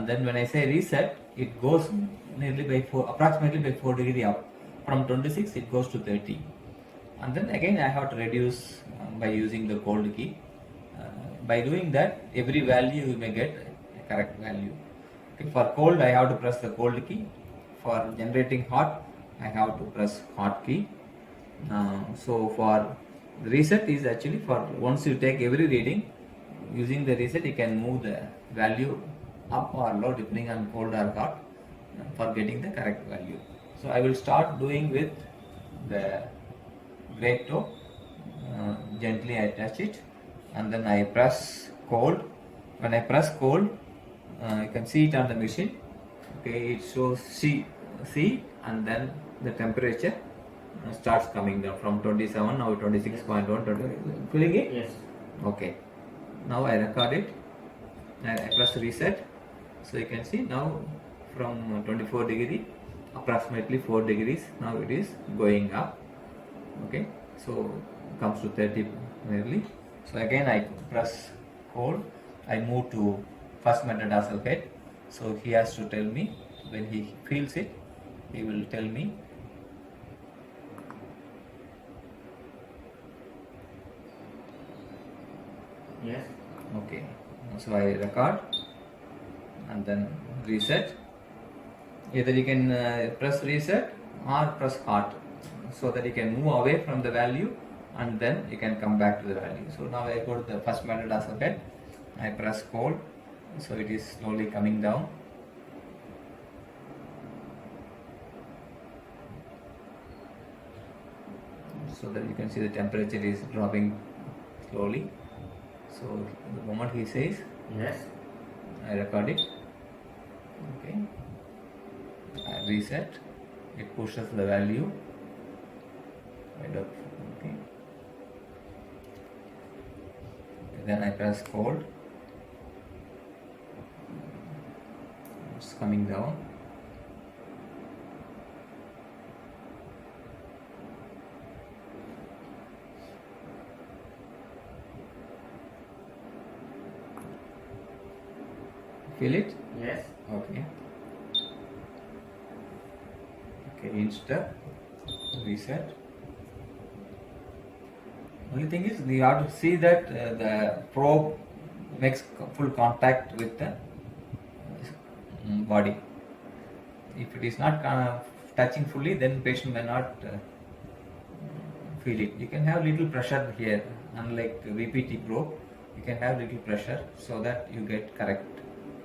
S1: Then when I say reset, it goes nearly by approximately by 4 degree up. From 26 it goes to 30, and then again I have to reduce by using the cold key. By doing that, every value you may get a correct value. Okay, for cold I have to press the cold key. For generating hot, I have to press hot key. So for the reset is actually for once you take every reading, using the reset you can move the value up or low depending on cold or hot for getting the correct value. So I will start doing with the great toe. Gently I touch it, and then I press cold. When I press cold, you can see it on the machine. Okay, it shows C, and then the temperature starts coming down from 27, now 26.1. Feeling it?
S3: Yes.
S1: Okay. Now I record it. I press reset. So you can see now from 24 degree, approximately 4 degrees. Now it is going up. Okay. So comes to 30 nearly. So again I press hold. I move to first metatarsal head. So he has to tell me when he feels it. He will tell me.
S3: Yes.
S1: Okay. So I record and then reset. Either you can press reset or press hot, so that you can move away from the value and then you can come back to the value. So now I go to the first metatarsal head I press hold, so it is slowly coming down. So that you can see the temperature is dropping slowly. So the moment he says,
S3: Yes.
S1: I record it. Okay. I reset. It pushes the value right up. Okay. Then I press hold. It's coming down. Feel it?
S3: Yes.
S1: Okay. Okay, in step, reset. Only thing is, we have to see that the probe makes full contact with the body. If it is not touching fully, then patient may not feel it. You can have little pressure here, unlike VPT probe. You can have little pressure so that you get correct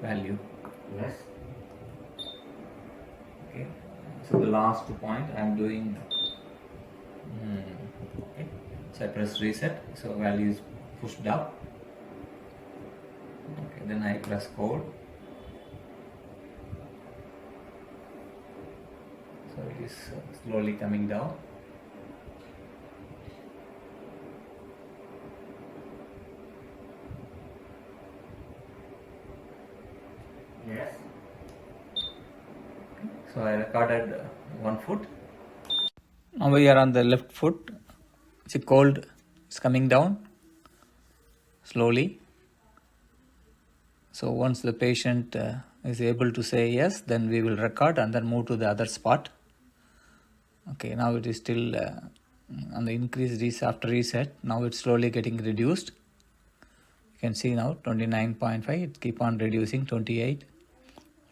S1: value.
S3: Yes.
S1: Okay. So the last point I am doing. Okay. So I press reset. So value is pushed up. Okay. Then I press hold. So it is slowly coming down.
S3: Yes.
S1: So I recorded 1 foot. Now we are on the left foot. It's cold. It's coming down slowly. So once the patient is able to say yes, then we will record and then move to the other spot. Okay, now it is still on the increase after reset. Now it's slowly getting reduced. You can see now 29.5, it keep on reducing, 28,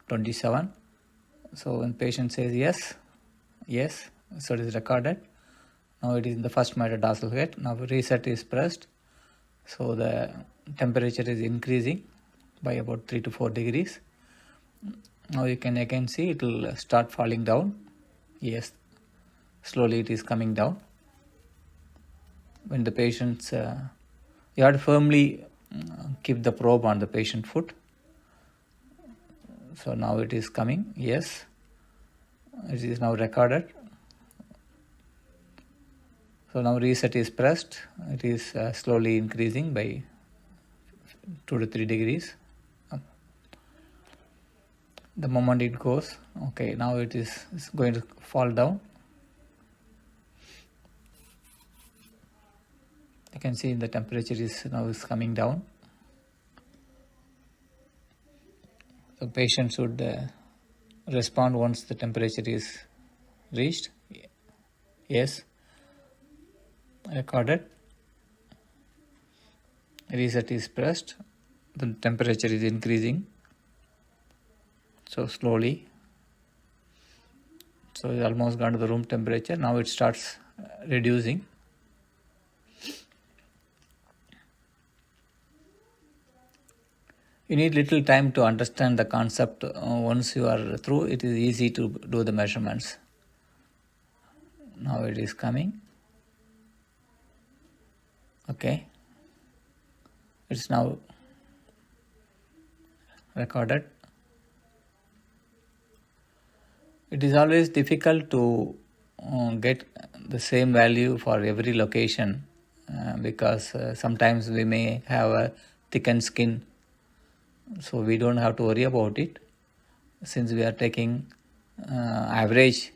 S1: 27. So when patient says yes, yes, so it is recorded. Now it is in the first metatarsal head. Now reset is pressed. So the temperature is increasing by about 3 to 4 degrees. Now you can again see it will start falling down. Yes, slowly it is coming down. When the patient's, you have to firmly keep the probe on the patient foot. So now it is coming, yes, it is now recorded. So now reset is pressed, it is slowly increasing by 2 to 3 degrees. The moment it goes, okay, now it is going to fall down. You can see the temperature is now coming down. The patient should respond once the temperature is reached. Yes, recorded. Reset is pressed. The temperature is increasing. So slowly. So it's almost gone to the room temperature. Now it starts reducing. You need little time to understand the concept. Once you are through, it is easy to do the measurements. Now it is coming. Okay. It's now recorded. It is always difficult to get the same value for every location because sometimes we may have a thickened skin. So we don't have to worry about it since we are taking average.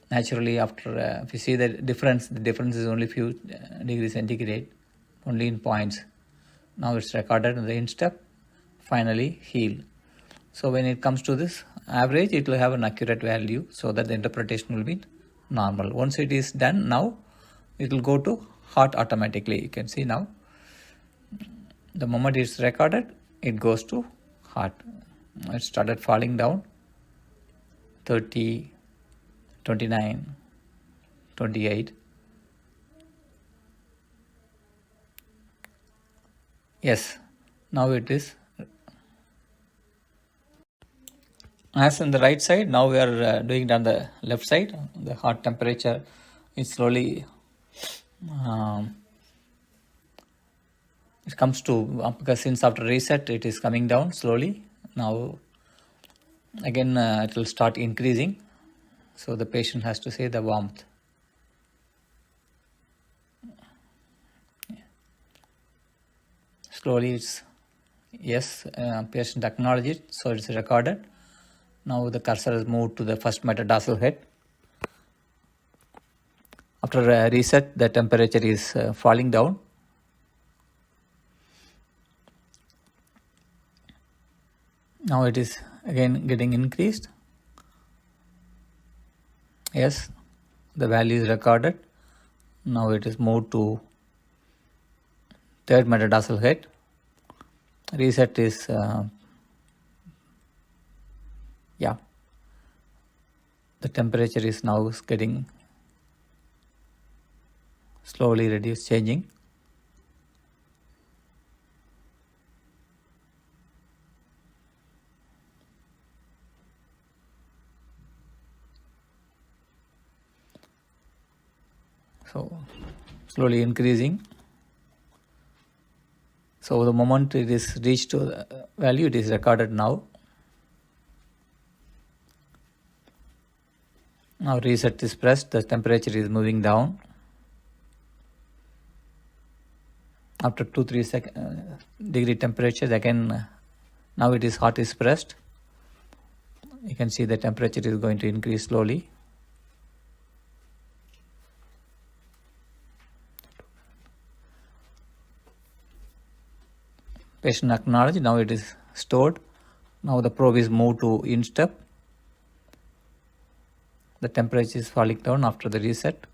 S1: Naturally, after if you see the difference is only few degrees centigrade, only in points. Now it's recorded in the instep, finally heal. So when it comes to this average, it will have an accurate value so that the interpretation will be normal. Once it is done, now it will go to heart automatically. You can see now. The moment it's recorded, it goes to heart. It started falling down. 30, 29, 28. Yes. Now it is as in the right side. Now we are doing it on the left side. The heart temperature is slowly it comes to because since after reset it is coming down slowly. Now again it will start increasing, so the patient has to say the warmth. Slowly it's yes, patient acknowledged it, so it's recorded. Now the cursor is moved to the first metatarsal head. After reset, the temperature is falling down. Now it is again getting increased. Yes, the value is recorded. Now it is moved to third metatarsal head. Reset is the temperature is now getting slowly reduced, changing. So slowly increasing. So the moment it is reached to the value, it is recorded now. Now reset is pressed, the temperature is moving down. After 2-3 degree temperature, again now it is hot is pressed. You can see the temperature is going to increase slowly. Patient acknowledged. Now it is stored. Now the probe is moved to instep. The temperature is falling down after the reset.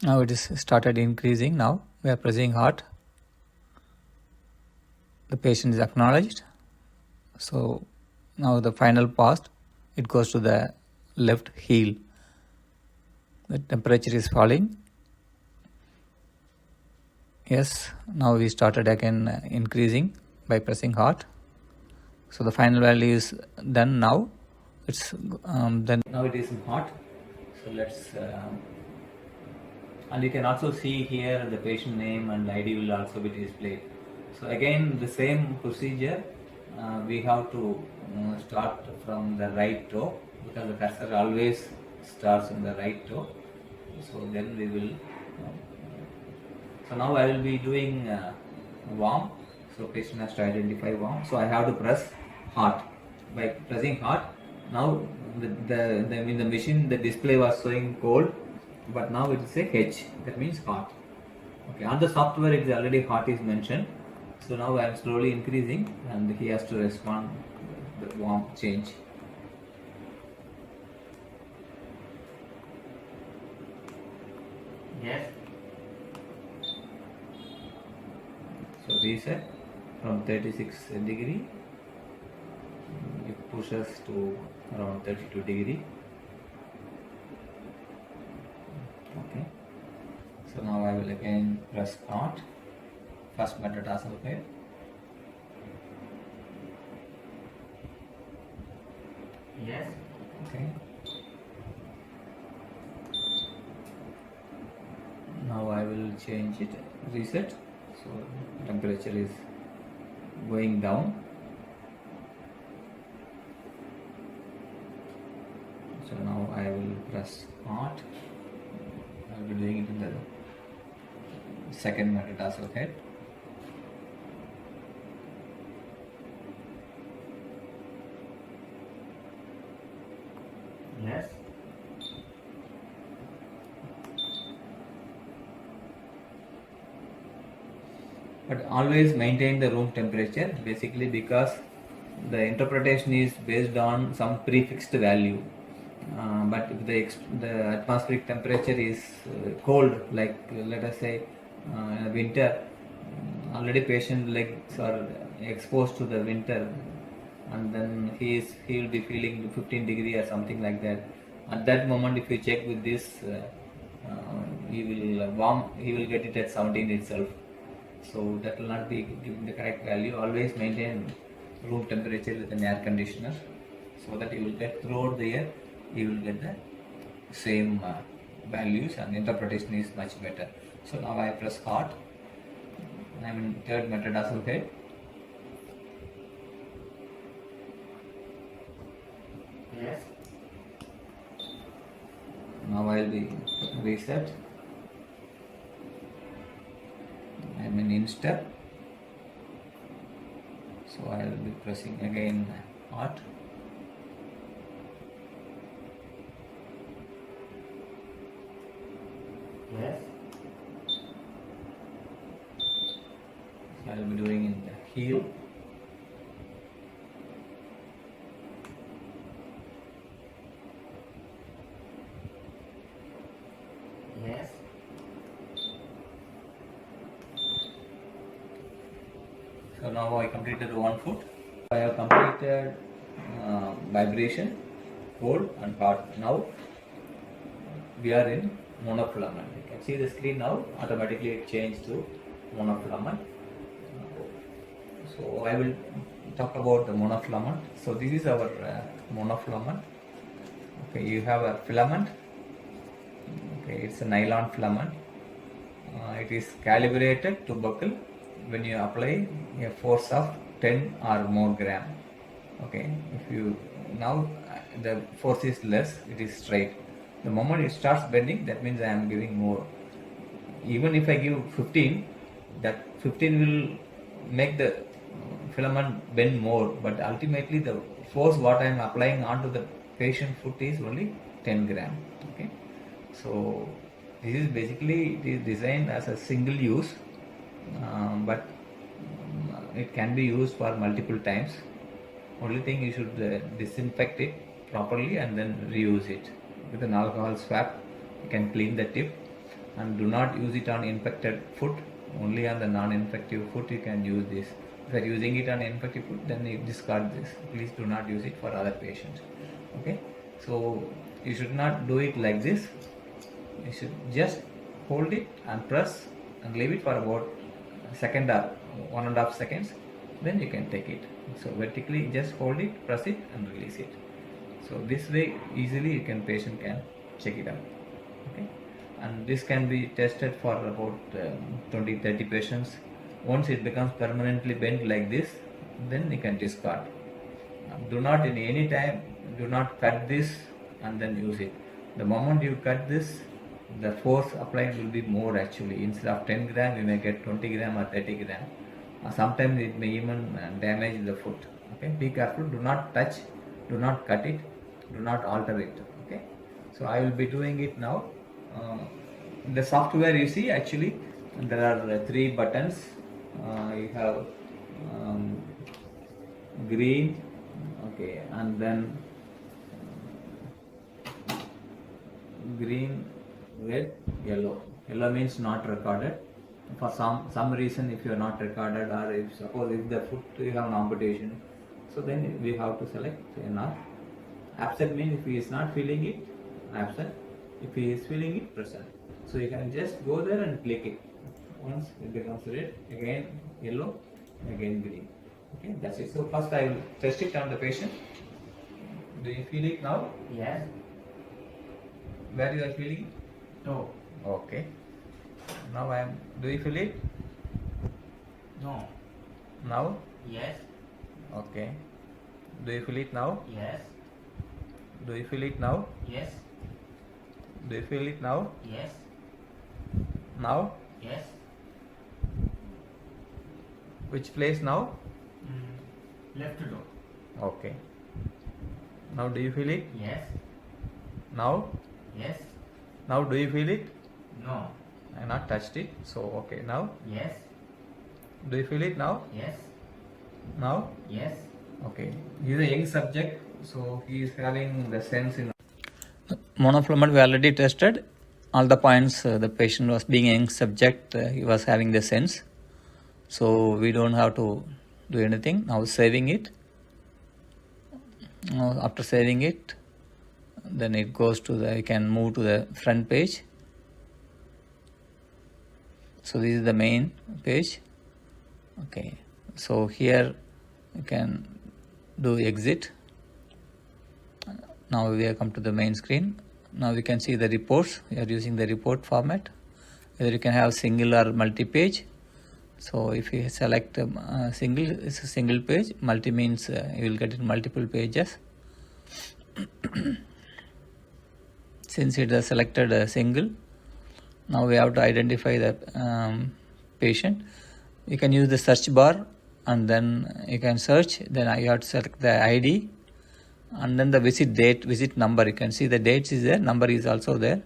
S1: Now it is started increasing. Now we are pressing hard. The patient is acknowledged. So now the final pass, it goes to the left heel. The temperature is falling. Yes, now we started again increasing by pressing hard. So the final value is done now. It's then now it is hot. So let's and you can also see here the patient name and ID will also be displayed. So again the same procedure. We have to start from the right toe because the cursor always starts in the right toe. So then we will. So now I will be doing warm. So patient has to identify warm. So I have to press hot. By pressing hot, now in the machine the display was showing cold, but now it is a H. That means hot. Okay. On the software it is already hot is mentioned. So now I am slowly increasing, and he has to respond the warm change.
S3: Yes.
S1: So reset from 36 degree, it pushes to around 32 degree. Okay. So now I will again press hot, first metatarsal head.
S3: Yes.
S1: Okay. Now I will change it, reset. So temperature is going down. So now I will press hot. I will be doing it in the second metatarsal head.
S3: Yes.
S1: But always maintain the room temperature, basically because the interpretation is based on some prefixed value. But if the atmospheric temperature is cold, like let us say in winter, already patient legs are exposed to the winter, and then he will be feeling 15 degree or something like that. At that moment, if you check with this he will get it at 17 itself. So that will not be giving the correct value. Always maintain room temperature with an air conditioner, so that you will get throughout the year, you will get the same values, and interpretation is much better. So now I press hot. I am in third metatarsal head.
S3: Yes.
S1: Now I will be reset. I am in instep. So I will be pressing again hot.
S3: Yes.
S1: So I will be doing in the heel.
S3: Yes.
S1: So now I completed 1 foot. I have completed vibration, cold and hot. Now we are in monofilament. You can see the screen now, automatically it changed to monofilament. So I will talk about the monofilament. So this is our monofilament. Okay, you have a filament. Okay, it's a nylon filament. It is calibrated to buckle when you apply a force of 10 or more gram. Okay, if you now the force is less, it is straight. The moment it starts bending, that means I am giving more. Even if I give 15, that 15 will make the filament bend more, but ultimately the force what I am applying onto the patient foot is only 10 gram. Okay, so this is basically, it is designed as a single use, but it can be used for multiple times. Only thing, you should disinfect it properly and then reuse it with an alcohol swab. You can clean the tip, and do not use it on infected foot. Only on the non-infective foot you can use this. If you are using it on infected foot, then you discard this. Please do not use it for other patients. Okay, so you should not do it like this. You should just hold it and press and leave it for about a second or 1.5 seconds. Then you can take it. So vertically just hold it, press it and release it. So this way easily you can, patient can check it out. Okay, and this can be tested for about 20-30 patients. Once it becomes permanently bent like this, then you can discard. Do not in any time, do not cut this and then use it. The moment you cut this, the force applied will be more actually. Instead of 10 gram, you may get 20 gram or 30 gram. Sometimes it may even damage the foot. Okay, be careful. Do not touch, do not cut it, do not alter it. Okay, so I will be doing it now. The software, you see, actually there are 3 buttons. You have green, okay, and then green, red, yellow. Yellow means not recorded. For some reason, if you are not recorded, or if suppose if the foot you have an amputation, so then we have to select NR. Absent means if he is not feeling it, absent. If he is feeling it, present. So you can just go there and click it. Once it becomes red, again yellow, again green. Okay, that's it. So first I will test it on the patient. Do you feel it now?
S3: Yes.
S1: Where you are feeling?
S3: No.
S1: Okay. Now I am. Do you feel it?
S3: No.
S1: Now?
S3: Yes.
S1: Okay. Do you feel it now?
S3: Yes.
S1: Do you feel it now?
S3: Yes.
S1: Do you feel it now?
S3: Yes.
S1: Now?
S3: Yes.
S1: Which place now?
S3: Left door.
S1: Okay. Now do you feel it?
S3: Yes.
S1: Now?
S3: Yes.
S1: Now do you feel it?
S3: No.
S1: I have not touched it. So okay. Now?
S3: Yes.
S1: Do you feel it now?
S3: Yes.
S1: Now?
S3: Yes.
S1: Okay. He is a young subject, so he is having the sense in monofilament. We already tested all the points. The patient was being a young subject. He was having the sense, so we don't have to do anything. Now saving it. Now after saving it, then it goes to the, you can move to the front page. So this is the main page. Okay, so here you can do exit. Now we have come to the main screen. Now we can see the reports. We are using the report format. Either you can have single or multi-page. So if you select single, it's a single page. Multi means you will get it multiple pages. Since it is selected single, now we have to identify the patient. You can use the search bar and then you can search. Then you have to select the ID and then the visit date, visit number. You can see the dates is there, number is also there.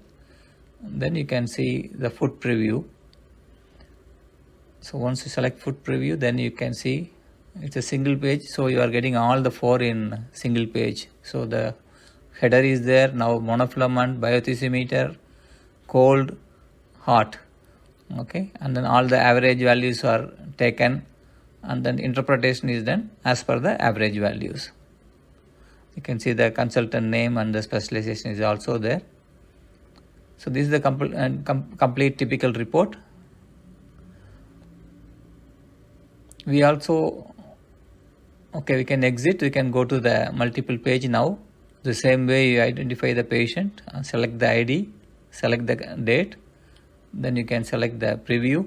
S1: Then you can see the foot preview. So once you select foot preview, then you can see it's a single page. So you are getting all the 4 in single page. So the header is there. Now monofilament, biothisiometer, cold, hot. Okay, and then all the average values are taken and then interpretation is done as per the average values. You can see the consultant name and the specialization is also there. So this is the complete typical report. We also, okay, we can exit, we can go to the multiple page now. The same way you identify the patient, select the ID, select the date, then you can select the preview.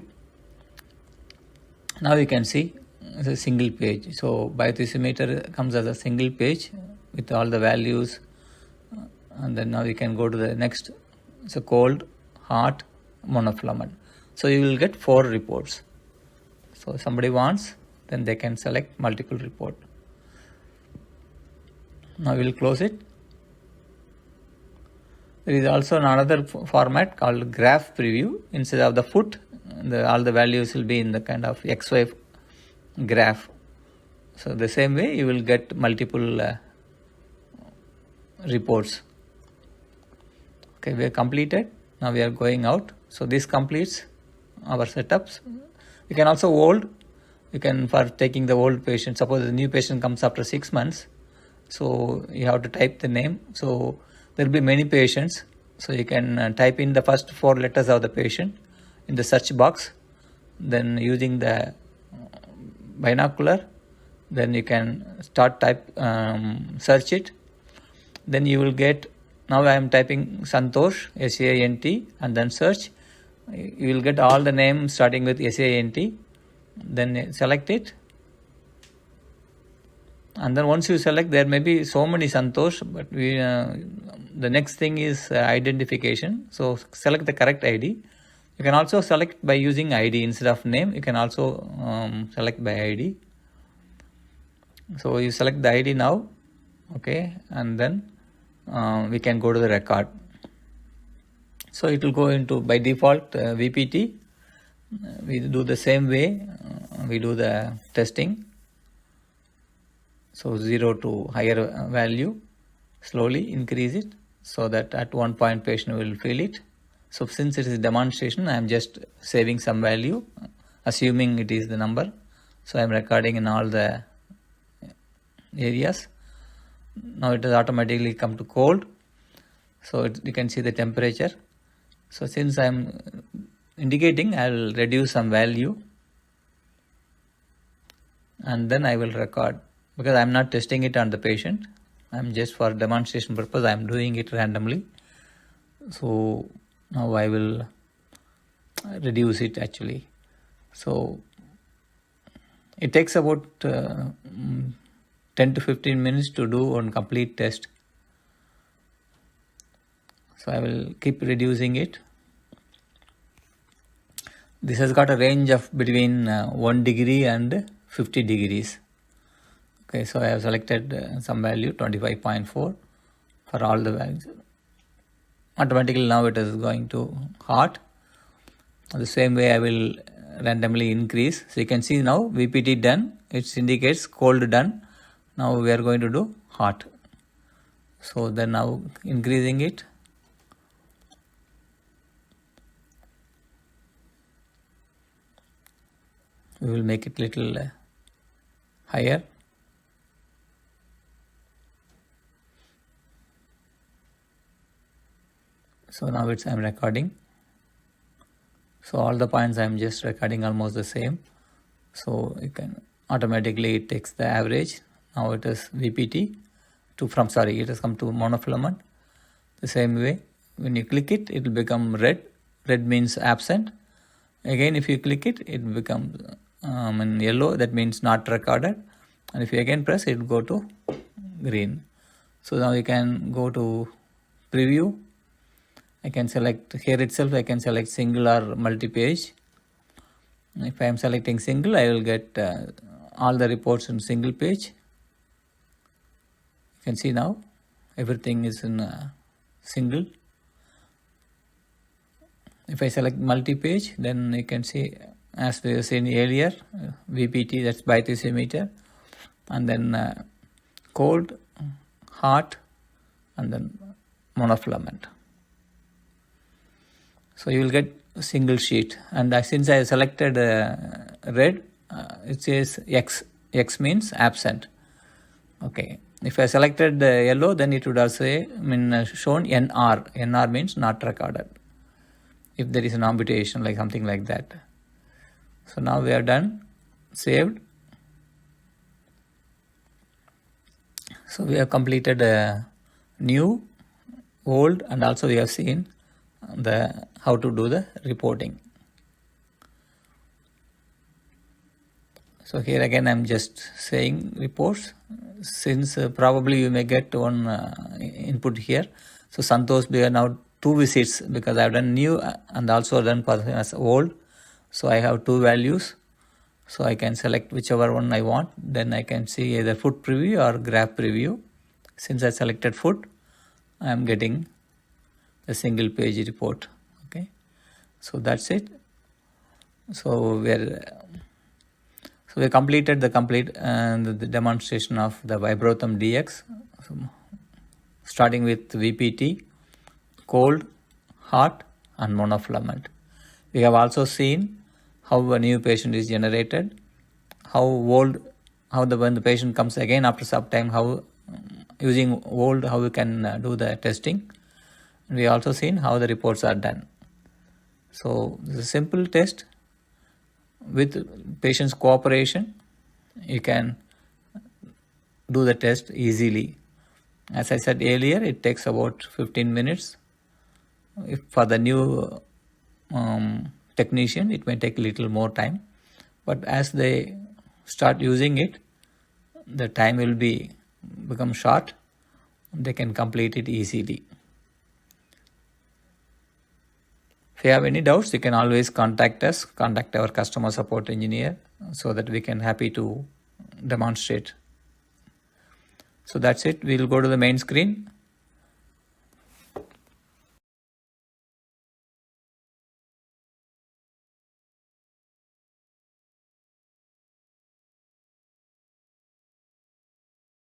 S1: Now you can see it's a single page. So biothisiometer comes as a single page with all the values, and then now you can go to the next. It's a cold, hot, monofilament. So you will get 4 reports. So if somebody wants, then they can select multiple report. Now we will close it. There is also another format called graph preview. Instead of the foot, all the values will be in the kind of XY graph. So the same way you will get multiple reports. Okay, we have completed. Now we are going out. So this completes our setups. You can also hold. You can, for taking the old patient, suppose the new patient comes after 6 months. So you have to type the name. So there will be many patients. So you can type in the first 4 letters of the patient in the search box. Then using the binocular, then you can start search it. Then you will get, now I am typing Santosh, SANT, and then search. You will get all the names starting with SANT. Then select it. And then once you select, there may be so many Santosh, but the next thing is identification. So select the correct ID. You can also select by using ID instead of name. You can also select by ID. So you select the ID now, okay, and then we can go to the record. So it will go into, by default, VPT. We do the same way. We do the testing. So 0 to higher value, slowly increase it so that at one point patient will feel it. So since it is demonstration, I am just saving some value, assuming it is the number. So I am recording in all the areas. Now it has automatically come to cold. So you can see the temperature. So since I am indicating, I will reduce some value and then I will record, because I am not testing it on the patient. I am just for demonstration purpose, I am doing it randomly. So now I will reduce it actually. So it takes about 10 to 15 minutes to do one complete test. So I will keep reducing it. This has got a range of between 1 degree and 50 degrees. Okay, so I have selected some value 25.4 for all the values. Automatically now it is going to hot. The same way I will randomly increase. So you can see now VPT done. It indicates cold done. Now we are going to do hot. So then now increasing it. We will make it little higher. So now I am recording. So all the points I'm just recording almost the same. So you can automatically it takes the average. Now it is VPT it has come to monofilament. The same way, when you click it, it will become red. Red means absent. Again, if you click it, it becomes in yellow, that means not recorded. And if you again press, it will go to green. So now you can go to preview. I can select here itself, I can select single or multi-page. If I am selecting single, I will get all the reports in single page. You can see now everything is in single. If I select multi-page, then you can see, as we have seen earlier, VPT, that's biotensiometer, and then cold, hot, and then monofilament. So you will get a single sheet, and since I selected red, it says X. X means absent. Okay. If I selected yellow, then it would also shown NR. NR means not recorded. If there is an amputation, like something like that. So now we are done, saved. So we have completed new, old, and also we have seen how to do the reporting. So here again I'm just saying reports, since probably you may get one input here. So Santosh, we are now 2 visits because I have done new and also done as old. So I have 2 values. So I can select whichever one I want. Then I can see either foot preview or graph preview. Since I selected foot, I am getting a single page report. Okay, so that's it. So we completed the the demonstration of the Vibrotham DX, starting with VPT, cold, hot, and monofilament. We have also seen how a new patient is generated, when the patient comes again after some time, how using old, how we can do the testing. And we also seen how the reports are done. So this is a simple test. With patient's cooperation, you can do the test easily. As I said earlier, it takes about 15 minutes. If for the new technician, it may take a little more time. But as they start using it, the time will become short. They can complete it easily. If you have any doubts, you can always contact us, contact our customer support engineer, so that we can happy to demonstrate. So that's it. We'll go to the main screen.